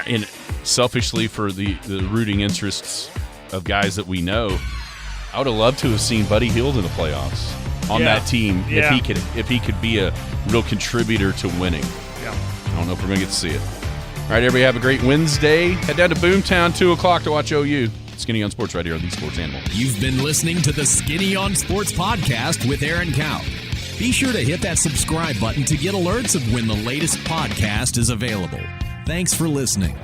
And selfishly, for the rooting interests of guys that we know, I would have loved to have seen Buddy Hield in the playoffs on that team if he could be a real contributor to winning. Yeah. I don't know if we're going to get to see it. All right, everybody have a great Wednesday. Head down to Boomtown, 2 o'clock to watch OU. Skinny on Sports right here on The Sports Animal. You've been listening to the Skinny on Sports podcast with Aaron Cow. Be sure to hit that subscribe button to get alerts of when the latest podcast is available. Thanks for listening.